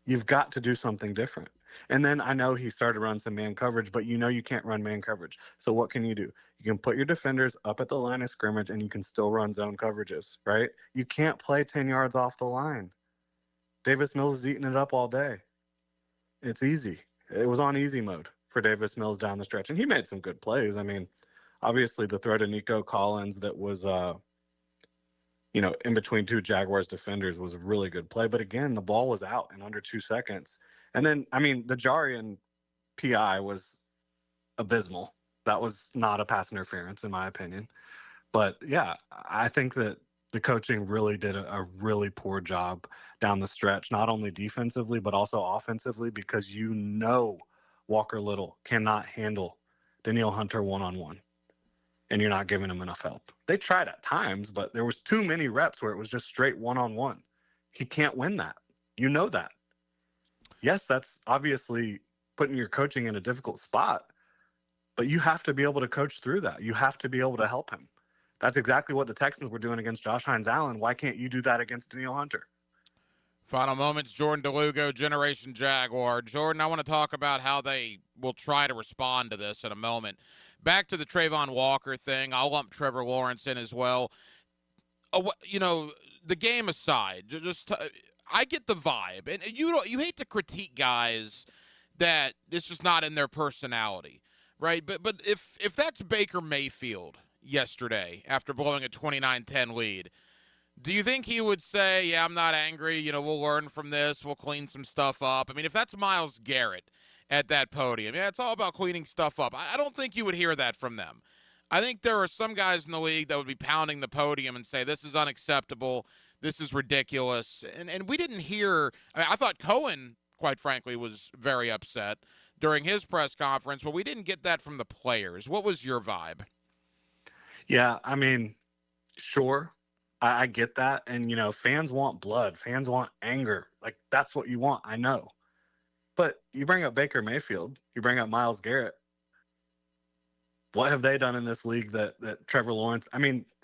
You've got to do something different. And then I know he started to run some man coverage, but you can't run man coverage. So what can you do? You can put your defenders up at the line of scrimmage and you can still run zone coverages, right? You can't play 10 yards off the line. Davis Mills is eating it up all day. It's easy. It was on easy mode for Davis Mills down the stretch. And he made some good plays. I mean, obviously the throw to Nico Collins that was, in between two Jaguars defenders was a really good play. But again, the ball was out in under 2 seconds. And then, the Jarian PI was abysmal. That was not a pass interference, in my opinion. But, yeah, I think that the coaching really did a really poor job down the stretch, not only defensively, but also offensively, because Walker Little cannot handle Danielle Hunter one-on-one, and you're not giving him enough help. They tried at times, but there was too many reps where it was just straight one-on-one. He can't win that. You know that. Yes, that's obviously putting your coaching in a difficult spot, but you have to be able to coach through that. You have to be able to help him. That's exactly what the Texans were doing against Josh Hines-Allen. Why can't you do that against Danielle Hunter? Final moments, Jordan DeLugo, Generation Jaguar. Jordan, I want to talk about how they will try to respond to this in a moment. Back to the Trayvon Walker thing. I'll lump Trevor Lawrence in as well. The game aside, I get the vibe. And you hate to critique guys that it's just not in their personality, right? But if that's Baker Mayfield yesterday after blowing a 29-10 lead, do you think he would say, yeah, I'm not angry, we'll learn from this, we'll clean some stuff up? If that's Myles Garrett at that podium, it's all about cleaning stuff up. I don't think you would hear that from them. I think there are some guys in the league that would be pounding the podium and say, this is unacceptable, this is ridiculous. And we didn't hear, I thought Cohen, quite frankly, was very upset during his press conference, but we didn't get that from the players. What was your vibe? Yeah, sure. I get that. And, fans want blood. Fans want anger. Like, that's what you want. I know. But you bring up Baker Mayfield. You bring up Myles Garrett. What have they done in this league that Trevor Lawrence –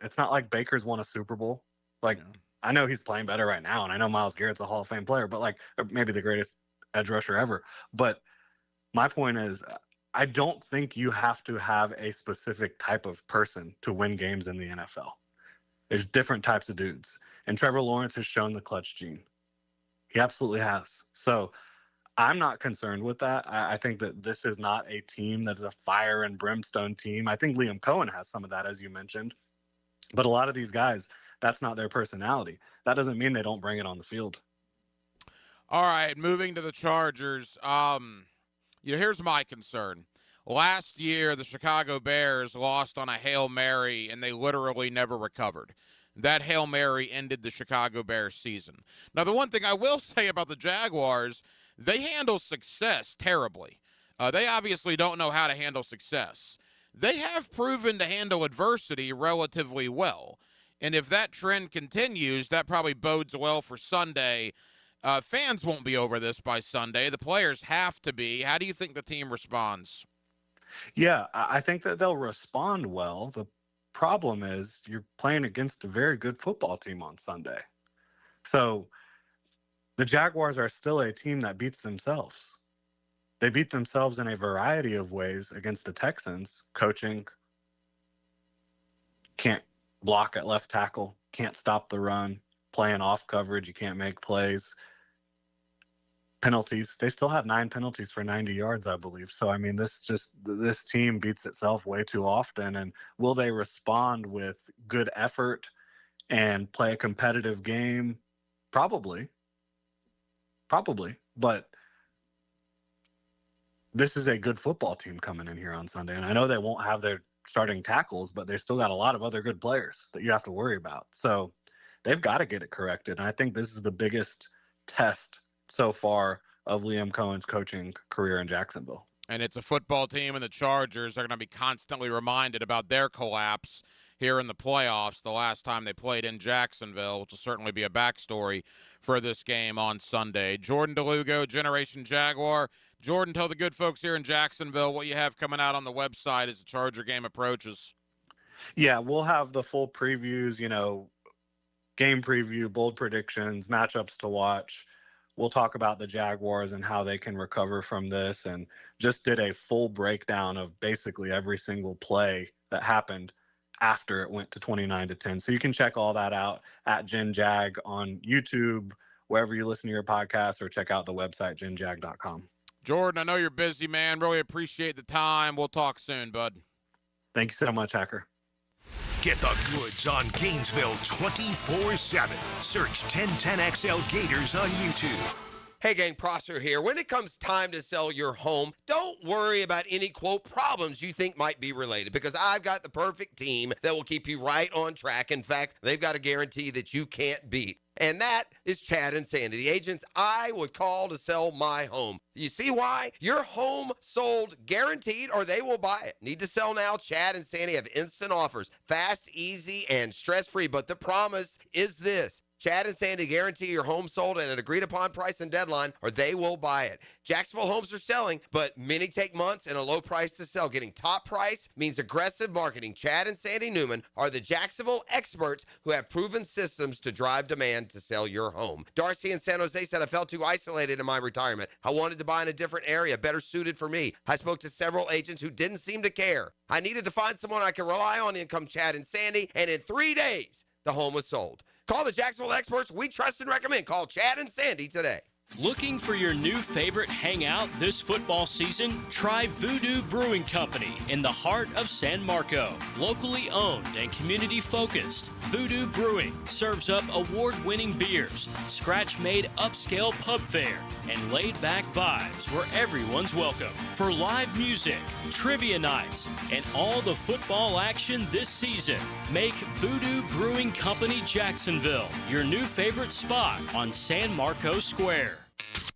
it's not like Baker's won a Super Bowl. I know he's playing better right now, and I know Myles Garrett's a Hall of Fame player, but, maybe the greatest edge rusher ever. But my point is I don't think you have to have a specific type of person to win games in the NFL. There's different types of dudes. And Trevor Lawrence has shown the clutch gene. He absolutely has. So I'm not concerned with that. I think that this is not a team that is a fire and brimstone team. I think Liam Cohen has some of that, as you mentioned. But a lot of these guys, that's not their personality. That doesn't mean they don't bring it on the field. All right, moving to the Chargers. Here's my concern. Last year, the Chicago Bears lost on a Hail Mary, and they literally never recovered. That Hail Mary ended the Chicago Bears season. Now, the one thing I will say about the Jaguars, they handle success terribly. They obviously don't know how to handle success. They have proven to handle adversity relatively well. And if that trend continues, that probably bodes well for Sunday. Fans won't be over this by Sunday. The players have to be. How do you think the team responds? Yeah, I think that they'll respond well. The problem is you're playing against a very good football team on Sunday. So the Jaguars are still a team that beats themselves. They beat themselves in a variety of ways against the Texans. Coaching, can't block at left tackle, can't stop the run, playing off coverage, you can't make plays. Penalties, they still have 9 penalties for 90 yards, I believe. So, I mean, this team beats itself way too often. And will they respond with good effort and play a competitive game? Probably. But this is a good football team coming in here on Sunday. And I know they won't have their starting tackles, but they still got a lot of other good players that you have to worry about. So they've got to get it corrected. And I think this is the biggest test so far of Liam Cohen's coaching career in Jacksonville. And it's a football team, and the Chargers are going to be constantly reminded about their collapse here in the playoffs the last time they played in Jacksonville, which will certainly be a backstory for this game on Sunday. Jordan DeLugo, Generation Jaguar. Jordan, tell the good folks here in Jacksonville what you have coming out on the website as the Charger game approaches. Yeah, we'll have the full previews, game preview, bold predictions, matchups to watch. We'll talk about the Jaguars and how they can recover from this, and just did a full breakdown of basically every single play that happened after it went to 29-10. So you can check all that out at GenJag on YouTube, wherever you listen to your podcast, or check out the website, genjag.com. Jordan, I know you're busy, man. Really appreciate the time. We'll talk soon, bud. Thank you so much, Hacker. Get the goods on Gainesville 24/7. Search 1010XL Gators on YouTube. Hey gang, Prosser here. When it comes time to sell your home, don't worry about any, quote, problems you think might be related, because I've got the perfect team that will keep you right on track. In fact, they've got a guarantee that you can't beat. And that is Chad and Sandy, the agents I would call to sell my home. You see why? Your home sold guaranteed, or they will buy it. Need to sell now? Chad and Sandy have instant offers. Fast, easy, and stress-free. But the promise is this. Chad and Sandy guarantee your home sold at an agreed-upon price and deadline, or they will buy it. Jacksonville homes are selling, but many take months and a low price to sell. Getting top price means aggressive marketing. Chad and Sandy Newman are the Jacksonville experts who have proven systems to drive demand to sell your home. Darcy in San Jose said, I felt too isolated in my retirement. I wanted to buy in a different area, better suited for me. I spoke to several agents who didn't seem to care. I needed to find someone I could rely on in come Chad and Sandy, and in 3 days, the home was sold. Call the Jacksonville experts we trust and recommend. Call Chad and Sandy today. Looking for your new favorite hangout this football season? Try Voodoo Brewing Company in the heart of San Marco. Locally owned and community focused, Voodoo Brewing serves up award-winning beers, scratch-made upscale pub fare, and laid-back vibes where everyone's welcome. For live music, trivia nights, and all the football action this season, make Voodoo Brewing Company Jacksonville your new favorite spot on San Marco Square.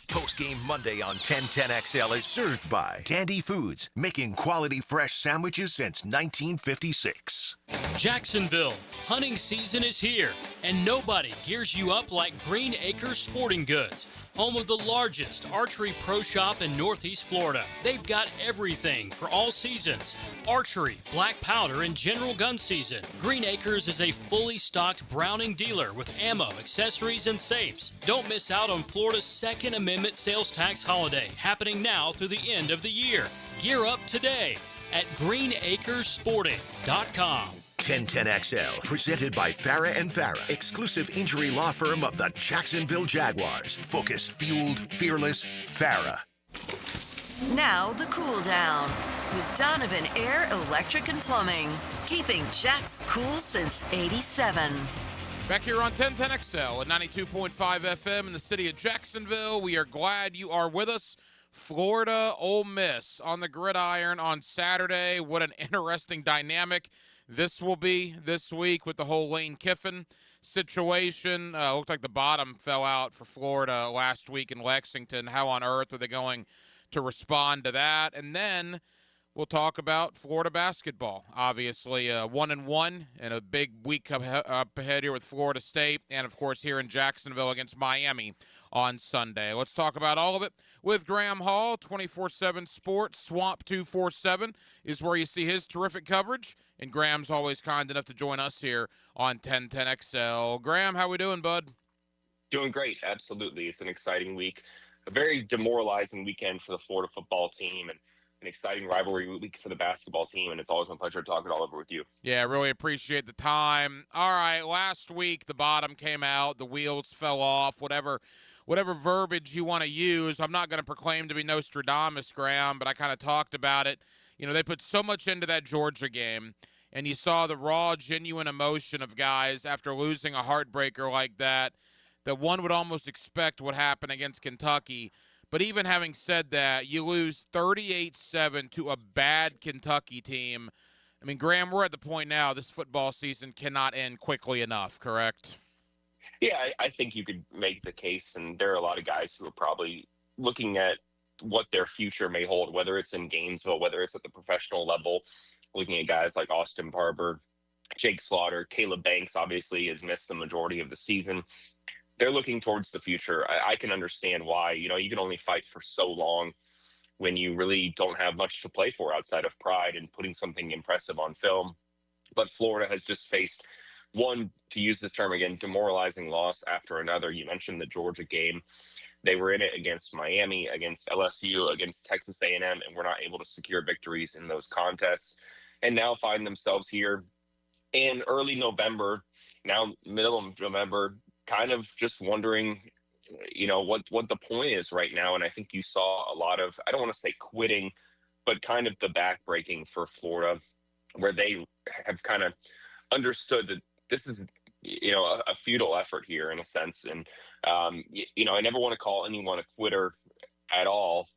Post-game Monday on 1010XL is served by Dandy Foods, making quality fresh sandwiches since 1956. Jacksonville, hunting season is here, and nobody gears you up like Green Acres Sporting Goods, home of the largest archery pro shop in Northeast Florida. They've got everything for all seasons: archery, black powder, and general gun season. Green Acres is a fully stocked Browning dealer with ammo, accessories, and safes. Don't miss out on Florida's Second Amendment sales tax holiday, happening now through the end of the year. Gear up today at greenacresporting.com. 1010XL, presented by Farah and Farah, exclusive injury law firm of the Jacksonville Jaguars. Focused, fueled, fearless, Farah. Now the cool down with Donovan Air, Electric and Plumbing, keeping Jack's cool since '87. Back here on 1010XL at 92.5 FM in the city of Jacksonville. We are glad you are with us. Florida Ole Miss on the gridiron on Saturday. What an interesting dynamic this will be this week with the whole Lane Kiffin situation. Looked like the bottom fell out for Florida last week in Lexington. How on earth are they going to respond to that. And then we'll talk about Florida basketball. Obviously, 1-1 and a big week up ahead here with Florida State, and of course here in Jacksonville against Miami on Sunday. Let's talk about all of it with Graham Hall, 24/7 Sports. Swamp 247 is where you see his terrific coverage, and Graham's always kind enough to join us here on 1010XL. Graham, how we doing, bud? Doing great, absolutely. It's an exciting week, a very demoralizing weekend for the Florida football team, and an exciting rivalry week for the basketball team, and it's always my pleasure to talk it all over with you. Yeah, really appreciate the time. All right, last week the bottom came out, the wheels fell off, whatever verbiage you want to use. I'm not going to proclaim to be Nostradamus, Graham, but I kind of talked about it. You know, they put so much into that Georgia game, and you saw the raw, genuine emotion of guys after losing a heartbreaker like that one would almost expect would happen against Kentucky. But even having said that, you lose 38-7 to a bad Kentucky team. I mean, Graham, we're at the point now, this football season cannot end quickly enough, correct? Yeah, I think you could make the case, and there are a lot of guys who are probably looking at what their future may hold, whether it's in Gainesville, whether it's at the professional level, looking at guys like Austin Barber, Jake Slaughter, Caleb Banks obviously has missed the majority of the season. They're looking towards the future. I can understand why. You know, you can only fight for so long when you really don't have much to play for outside of pride and putting something impressive on film. But Florida has just faced one, to use this term again, demoralizing loss after another. You mentioned the Georgia game. They were in it against Miami, against LSU, against Texas A&M, and were not able to secure victories in those contests. And now find themselves here in early November, now middle of November, kind of just wondering, you know, what the point is right now. And I think you saw a lot of, I don't want to say quitting, but kind of the backbreaking for Florida, where they have kind of understood that this is, you know, a futile effort here in a sense. And, you know, I never want to call anyone a quitter at all,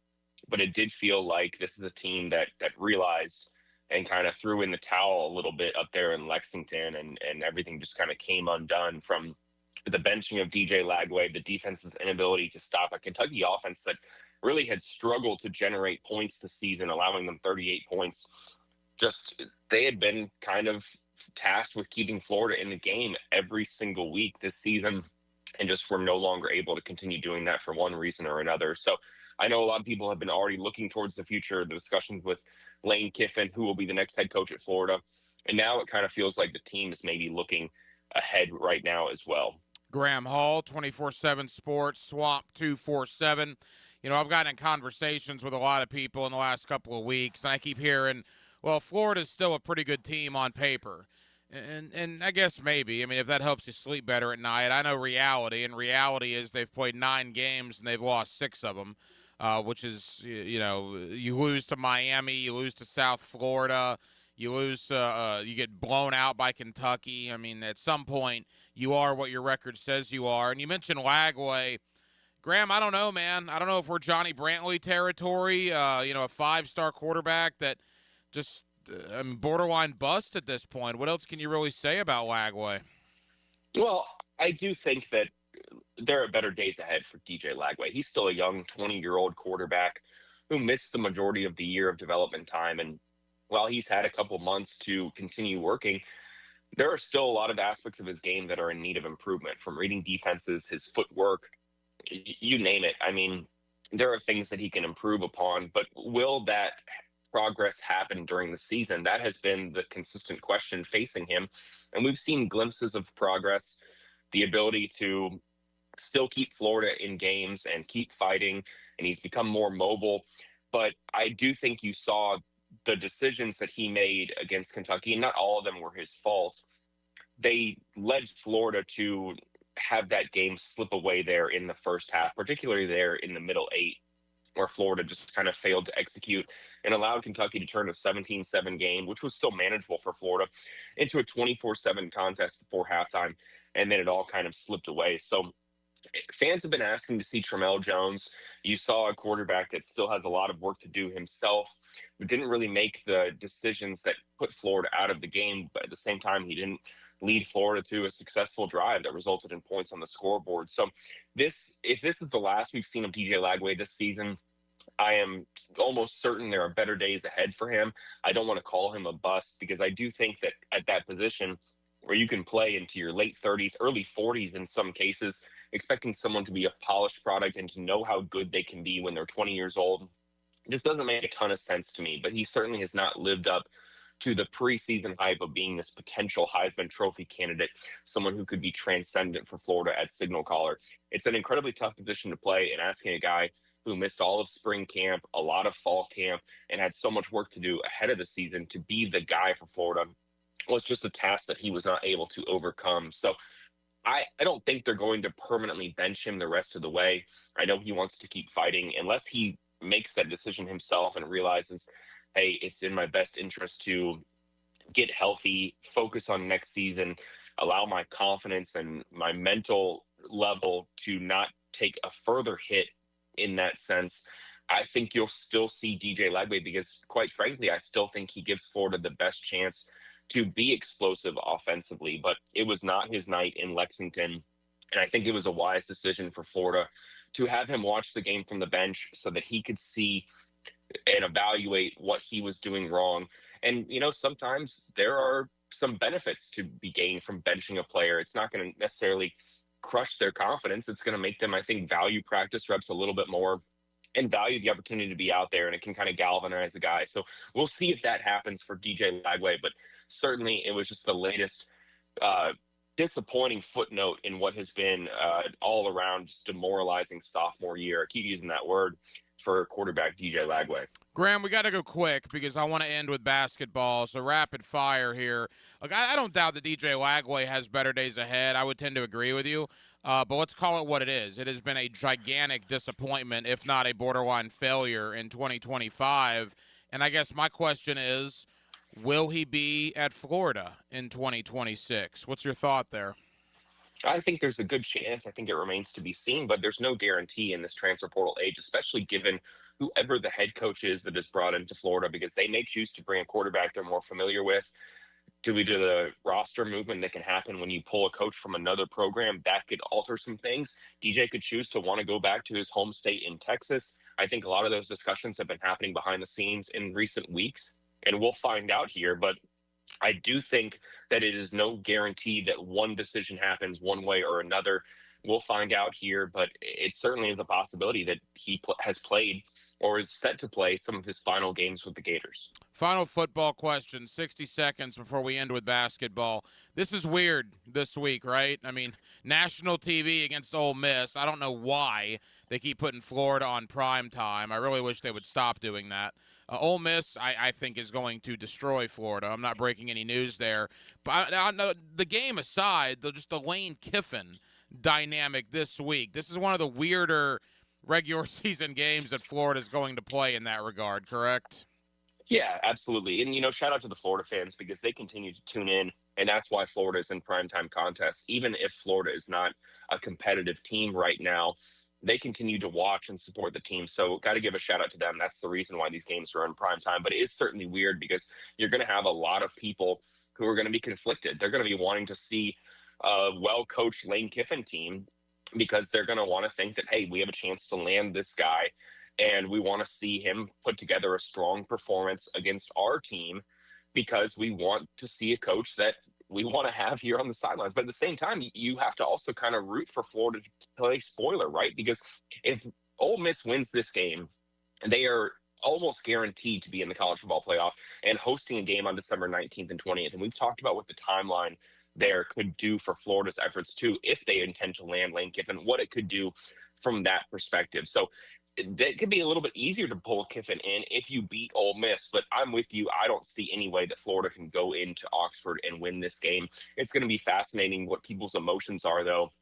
but it did feel like this is a team that realized and kind of threw in the towel a little bit up there in Lexington, and everything just kind of came undone from the benching of DJ Lagway, the defense's inability to stop a Kentucky offense that really had struggled to generate points this season, allowing them 38 points. Just, they had been kind of tasked with keeping Florida in the game every single week this season, and just were no longer able to continue doing that for one reason or another. So I know a lot of people have been already looking towards the future, the discussions with Lane Kiffin, who will be the next head coach at Florida. And now it kind of feels like the team is maybe looking ahead right now as well. Graham Hall, 24/7 Sports, Swamp 247. You know, I've gotten in conversations with a lot of people in the last couple of weeks, and I keep hearing, well, Florida's still a pretty good team on paper. And I guess maybe. I mean, if that helps you sleep better at night. I know reality, and reality is they've played 9 games and they've lost 6 of them, which is, you know, you lose to Miami, you lose to South Florida, you lose, you get blown out by Kentucky. I mean, at some point, you are what your record says you are. And you mentioned Lagway. Graham, I don't know, man. I don't know if we're Johnny Brantley territory, you know, a 5-star quarterback that just borderline bust at this point. What else can you really say about Lagway? Well, I do think that there are better days ahead for DJ Lagway. He's still a young 20-year-old quarterback who missed the majority of the year of development time. And while he's had a couple months to continue working, there are still a lot of aspects of his game that are in need of improvement, from reading defenses, his footwork, you name it. I mean, there are things that he can improve upon, but will that progress happen during the season? That has been the consistent question facing him. And we've seen glimpses of progress, the ability to still keep Florida in games and keep fighting, and he's become more mobile. But I do think you saw the decisions that he made against Kentucky, and not all of them were his fault. They led Florida to have that game slip away there in the first half, particularly there in the middle 8, where Florida just kind of failed to execute and allowed Kentucky to turn a 17-7 game, which was still manageable for Florida, into a 24-7 contest before halftime, and then it all kind of slipped away. So fans have been asking to see Tramel Jones. You saw a quarterback that still has a lot of work to do himself, but didn't really make the decisions that put Florida out of the game. But at the same time, he didn't lead Florida to a successful drive that resulted in points on the scoreboard. So if this is the last we've seen of DJ Lagway this season, I am almost certain there are better days ahead for him. I don't want to call him a bust because I do think that at that position where you can play into your late 30s, early 40s in some cases, expecting someone to be a polished product and to know how good they can be when they're 20 years old, this doesn't make a ton of sense to me. But he certainly has not lived up to the preseason hype of being this potential Heisman Trophy candidate, someone who could be transcendent for Florida at signal caller. It's an incredibly tough position to play, and asking a guy who missed all of spring camp, a lot of fall camp, and had so much work to do ahead of the season to be the guy for Florida was just a task that he was not able to overcome. So I don't think they're going to permanently bench him the rest of the way. I know he wants to keep fighting unless he makes that decision himself and realizes, hey, it's in my best interest to get healthy, focus on next season, allow my confidence and my mental level to not take a further hit in that sense. I think you'll still see DJ Lagway because, quite frankly, I still think he gives Florida the best chance to be explosive offensively, but it was not his night in Lexington. And I think it was a wise decision for Florida to have him watch the game from the bench so that he could see and evaluate what he was doing wrong. And, you know, sometimes there are some benefits to be gained from benching a player. It's not going to necessarily crush their confidence. It's going to make them, I think, value practice reps a little bit more and value the opportunity to be out there, and it can kind of galvanize the guy. So we'll see if that happens for DJ Lagway, but certainly it was just the latest disappointing footnote in what has been all around just demoralizing sophomore year. I keep using that word for quarterback DJ Lagway. Graham, we got to go quick because I want to end with basketball. So rapid fire here. Look, I don't doubt that DJ Lagway has better days ahead. I would tend to agree with you. But let's call it what it is. It has been a gigantic disappointment, if not a borderline failure in 2025. And I guess my question is, will he be at Florida in 2026? What's your thought there? I think there's a good chance. I think it remains to be seen, but there's no guarantee in this transfer portal age, especially given whoever the head coach is that is brought into Florida, because they may choose to bring a quarterback they're more familiar with. Due to the roster movement that can happen when you pull a coach from another program, that could alter some things. DJ could choose to want to go back to his home state in Texas. I think a lot of those discussions have been happening behind the scenes in recent weeks, and we'll find out here. But I do think that it is no guarantee that one decision happens one way or another. We'll find out here, but it certainly is a possibility that he has played or is set to play some of his final games with the Gators. Final football question, 60 seconds before we end with basketball. This is weird this week, right? I mean, national TV against Ole Miss. I don't know why they keep putting Florida on prime time. I really wish they would stop doing that. Ole Miss, I think, is going to destroy Florida. I'm not breaking any news there. But the game aside, just the Lane Kiffin dynamic this week. This is one of the weirder regular season games that Florida is going to play in that regard, correct? Yeah, absolutely. And, you know, shout out to the Florida fans because they continue to tune in, and that's why Florida is in primetime contests. Even if Florida is not a competitive team right now, they continue to watch and support the team. So got to give a shout out to them. That's the reason why these games are in primetime. But it is certainly weird because you're going to have a lot of people who are going to be conflicted. They're going to be wanting to see a well-coached Lane Kiffin team because they're going to want to think that, hey, we have a chance to land this guy, and we want to see him put together a strong performance against our team because we want to see a coach that we want to have here on the sidelines. But at the same time, you have to also kind of root for Florida to play spoiler, right? Because if Ole Miss wins this game, they are almost guaranteed to be in the college football playoff and hosting a game on December 19th and 20th. And we've talked about what the timeline there could do for Florida's efforts too, if they intend to land Lane Kiffin, what it could do from that perspective. So it could be a little bit easier to pull Kiffin in if you beat Ole Miss, but I'm with you. I don't see any way that Florida can go into Oxford and win this game. It's going to be fascinating what people's emotions are, though,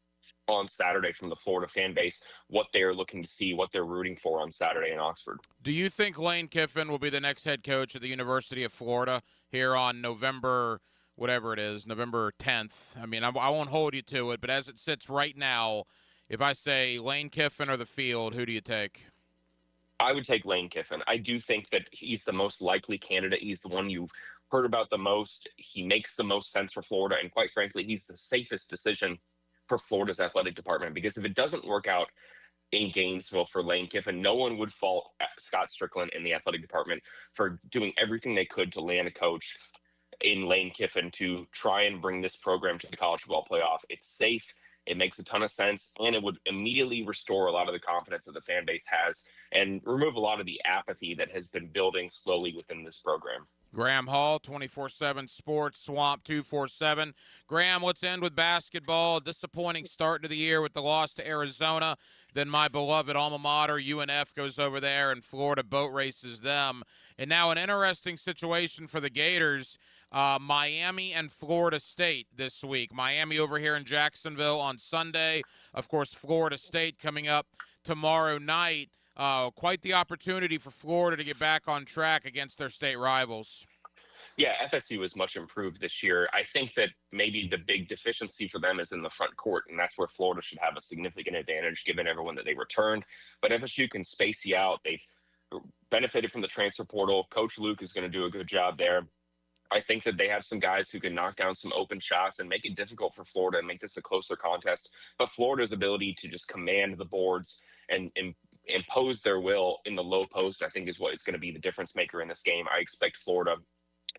on Saturday from the Florida fan base, what they're looking to see, what they're rooting for on Saturday in Oxford. Do you think Lane Kiffin will be the next head coach at the University of Florida here on November, whatever it is, November 10th? I mean, I won't hold you to it, but as it sits right now, if I say Lane Kiffin or the field, who do you take? I would take Lane Kiffin. I do think that he's the most likely candidate. He's the one you heard about the most. He makes the most sense for Florida. And quite frankly, he's the safest decision for Florida's athletic department, because if it doesn't work out in Gainesville for Lane Kiffin. No one would fault Scott Strickland in the athletic department for doing everything they could to land a coach in Lane Kiffin to try and bring this program to the college football playoff. It's safe. It makes a ton of sense, and it would immediately restore a lot of the confidence that the fan base has and remove a lot of the apathy that has been building slowly within this program. Graham Hall, 24/7 Sports, Swamp 247. Graham, let's end with basketball. Disappointing start to the year with the loss to Arizona. Then my beloved alma mater, UNF, goes over there and Florida boat races them. And now an interesting situation for the Gators. Miami and Florida State this week. Miami over here in Jacksonville on Sunday. Of course, Florida State coming up tomorrow night. Quite the opportunity for Florida to get back on track against their state rivals. Yeah, FSU is much improved this year. I think that maybe the big deficiency for them is in the front court, and that's where Florida should have a significant advantage given everyone that they returned. But FSU can space you out. They've benefited from the transfer portal. Coach Luke is going to do a good job there. I think that they have some guys who can knock down some open shots and make it difficult for Florida and make this a closer contest. But Florida's ability to just command the boards and impose their will in the low post, I think, is what is going to be the difference maker in this game. I expect Florida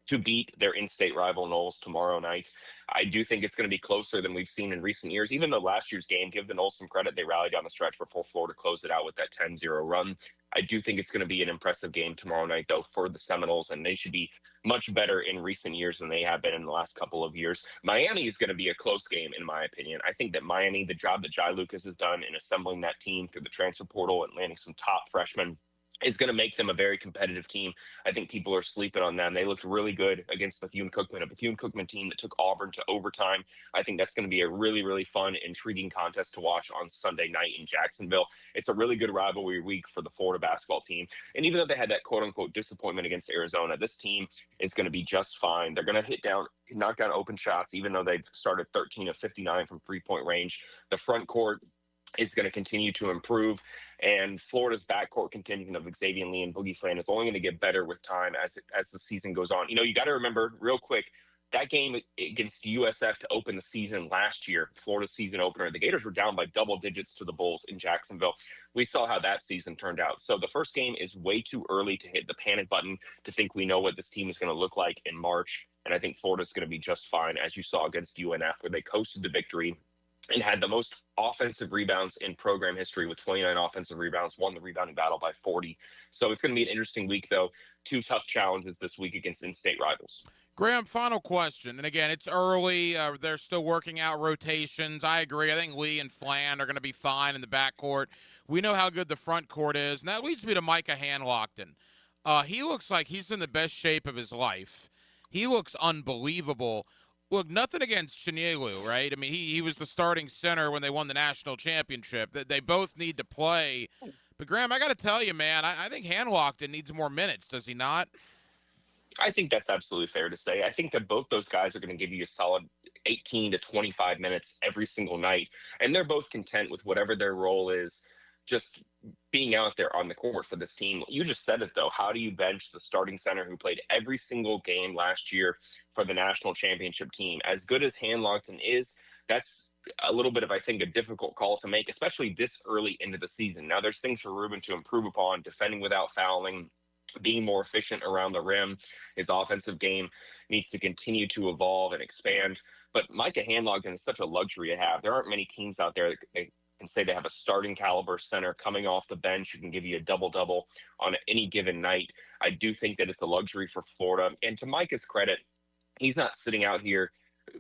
to beat their in-state rival Noles tomorrow night. I do think it's going to be closer than we've seen in recent years. Even though last year's game, give the Noles some credit, they rallied down the stretch before Florida closed it out with that 10-0 run. I do think it's going to be an impressive game tomorrow night, though, for the Seminoles, and they should be much better in recent years than they have been in the last couple of years. Miami is going to be a close game, in my opinion. I think that Miami, the job that Jai Lucas has done in assembling that team through the transfer portal and landing some top freshmen, is going to make them a very competitive team. I think people are sleeping on them. They looked really good against Bethune-Cookman, a Bethune-Cookman team that took Auburn to overtime. I think that's going to be a really, really fun, intriguing contest to watch on Sunday night in Jacksonville. It's a really good rivalry week for the Florida basketball team. And even though they had that quote-unquote disappointment against Arizona, this team is going to be just fine. They're going to knock down open shots, even though they've started 13 of 59 from three-point range. The front court is going to continue to improve, and Florida's backcourt contingent of Xavier Lee and Boogie Flan is only going to get better with time as the season goes on. You know, you got to remember real quick, that game against USF to open the season last year, Florida's season opener, the Gators were down by double digits to the Bulls in Jacksonville. We saw how that season turned out. So the first game is way too early to hit the panic button to think we know what this team is going to look like in March. And I think Florida's going to be just fine, as you saw against UNF, where they coasted to victory and had the most offensive rebounds in program history with 29 offensive rebounds, won the rebounding battle by 40. So it's going to be an interesting week, though. Two tough challenges this week against in-state rivals. Graham, final question. And again, it's early. They're still working out rotations. I agree. I think Lee and Flan are going to be fine in the backcourt. We know how good the front court is. And that leads me to Micah Hanlockton. He looks like he's in the best shape of his life. He looks unbelievable. Look, nothing against Chinielu, right? I mean, he was the starting center when they won the national championship. They both need to play. But, Graham, I got to tell you, man, I think Hanlockton needs more minutes, does he not? I think that's absolutely fair to say. I think that both those guys are going to give you a solid 18 to 25 minutes every single night. And they're both content with whatever their role is, just being out there on the court for this team. You just said it, though. How do you bench the starting center who played every single game last year for the national championship team? As good as Hanlockton is, that's a little bit of, I think, a difficult call to make, especially this early into the season. Now, there's things for Ruben to improve upon, defending without fouling, being more efficient around the rim. His offensive game needs to continue to evolve and expand. But Micah Hanlockton is such a luxury to have. There aren't many teams out there that can say they have a starting caliber center coming off the bench who can give you a double-double on any given night. I do think that it's a luxury for Florida. And to Micah's credit, he's not sitting out here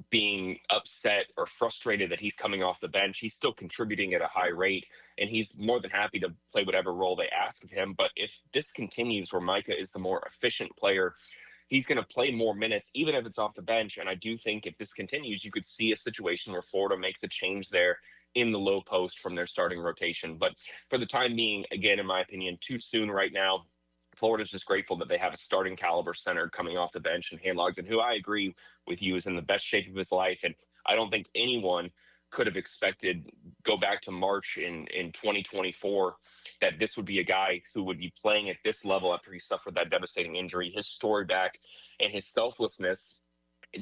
being upset or frustrated that he's coming off the bench. He's still contributing at a high rate, and he's more than happy to play whatever role they ask of him. But if this continues where Micah is the more efficient player, he's going to play more minutes, even if it's off the bench. And I do think if this continues, you could see a situation where Florida makes a change there in the low post from their starting rotation. But for the time being, again, in my opinion, too soon right now. Florida's just grateful that they have a starting caliber center coming off the bench, and Hanlockton, who I agree with you is in the best shape of his life. And I don't think anyone could have expected, go back to March in 2024, that this would be a guy who would be playing at this level after he suffered that devastating injury. His story back and his selflessness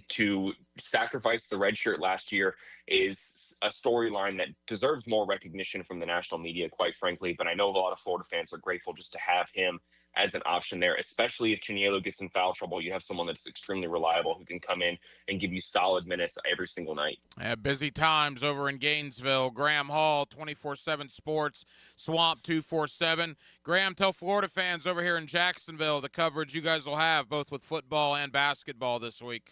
to sacrifice the red shirt last year is a storyline that deserves more recognition from the national media, quite frankly. But I know a lot of Florida fans are grateful just to have him as an option there, especially if Chinielo gets in foul trouble. You have someone that's extremely reliable who can come in and give you solid minutes every single night. Busy times over in Gainesville. Graham Hall, 24/7 Sports, Swamp 247. Graham, tell Florida fans over here in Jacksonville the coverage you guys will have both with football and basketball this week.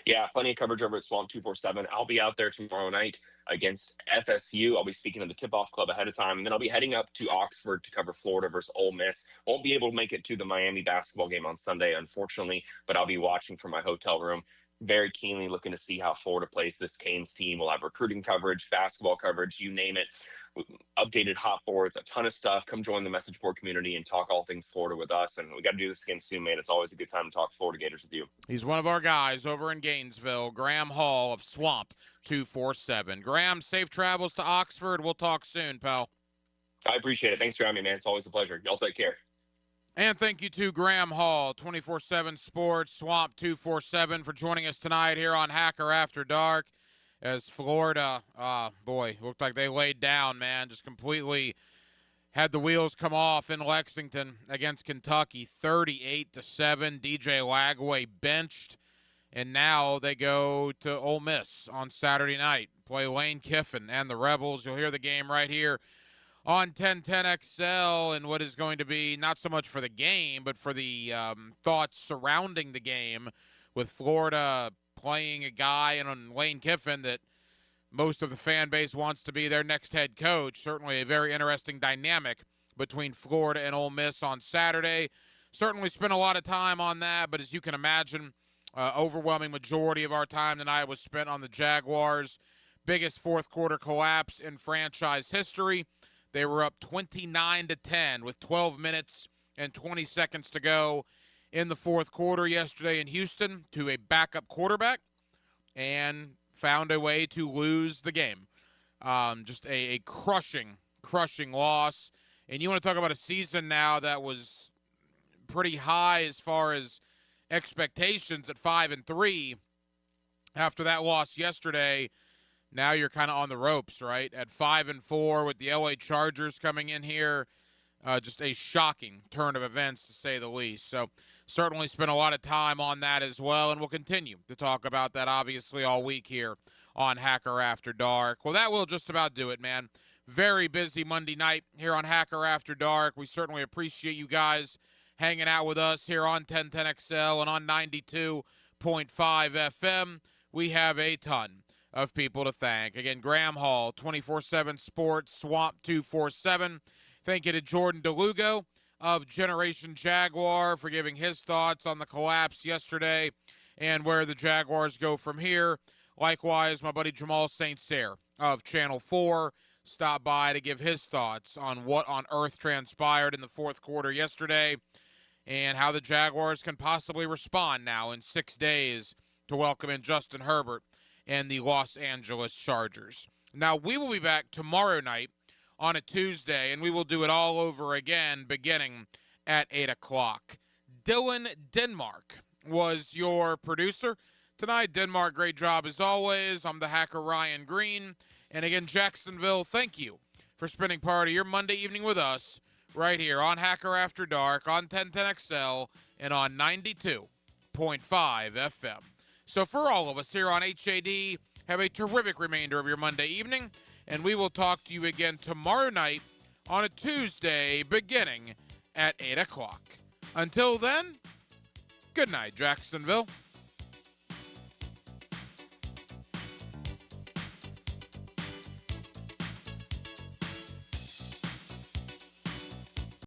Yeah, plenty of coverage over at Swamp 247. I'll be out there tomorrow night against FSU. I'll be speaking to the tip-off club ahead of time, and then I'll be heading up to Oxford to cover Florida versus Ole Miss. Won't be able to make it to the Miami basketball game on Sunday, unfortunately, but I'll be watching from my hotel room. Very keenly looking to see how Florida plays this Canes team. We'll have recruiting coverage, basketball coverage, you name it. Updated hot boards, a ton of stuff. Come join the message board community and talk all things Florida with us. And we got to do this again soon, man. It's always a good time to talk Florida Gators with you. He's one of our guys over in Gainesville, Graham Hall of Swamp 247. Graham, safe travels to Oxford. We'll talk soon, pal. I appreciate it. Thanks for having me, man. It's always a pleasure. Y'all take care. And thank you to Graham Hall, 24/7 Sports, Swamp 247, for joining us tonight here on Hacker After Dark. As Florida, looked like they laid down, man. Just completely had the wheels come off in Lexington against Kentucky, 38-7. DJ Lagway benched, and now they go to Ole Miss on Saturday night. Play Lane Kiffin and the Rebels. You'll hear the game right here on 1010XL, and what is going to be not so much for the game, but for the thoughts surrounding the game, with Florida playing a guy and Lane Kiffin that most of the fan base wants to be their next head coach. Certainly a very interesting dynamic between Florida and Ole Miss on Saturday. Certainly spent a lot of time on that, but as you can imagine, overwhelming majority of our time tonight was spent on the Jaguars' biggest fourth quarter collapse in franchise history. They were up 29-10 with 12 minutes and 20 seconds to go in the fourth quarter yesterday in Houston to a backup quarterback, and found a way to lose the game. Just a crushing loss. And you want to talk about a season now that was pretty high as far as expectations at 5-3. After that loss yesterday, now you're kind of on the ropes, right? At 5-4 with the LA Chargers coming in here. Just a shocking turn of events, to say the least. So certainly spent a lot of time on that as well, and we'll continue to talk about that, obviously, all week here on Hacker After Dark. Well, that will just about do it, man. Very busy Monday night here on Hacker After Dark. We certainly appreciate you guys hanging out with us here on 1010XL and on 92.5 FM. We have a ton of people to thank. Again, Graham Hall, 24/7 Sports, Swamp 247. Thank you to Jordan DeLugo of Generation Jaguar for giving his thoughts on the collapse yesterday and where the Jaguars go from here. Likewise, my buddy Jamal St. Cyr of Channel 4 stopped by to give his thoughts on what on earth transpired in the fourth quarter yesterday and how the Jaguars can possibly respond now in 6 days to welcome in Justin Herbert and the Los Angeles Chargers. Now, we will be back tomorrow night on a Tuesday, and we will do it all over again beginning at 8 o'clock. Dylan Denmark was your producer tonight. Denmark, great job as always. I'm the hacker Ryan Green. And again, Jacksonville, thank you for spending part of your Monday evening with us right here on Hacker After Dark, on 1010XL, and on 92.5 FM. So for all of us here on HAD, have a terrific remainder of your Monday evening, and we will talk to you again tomorrow night on a Tuesday beginning at 8 o'clock. Until then, good night, Jacksonville.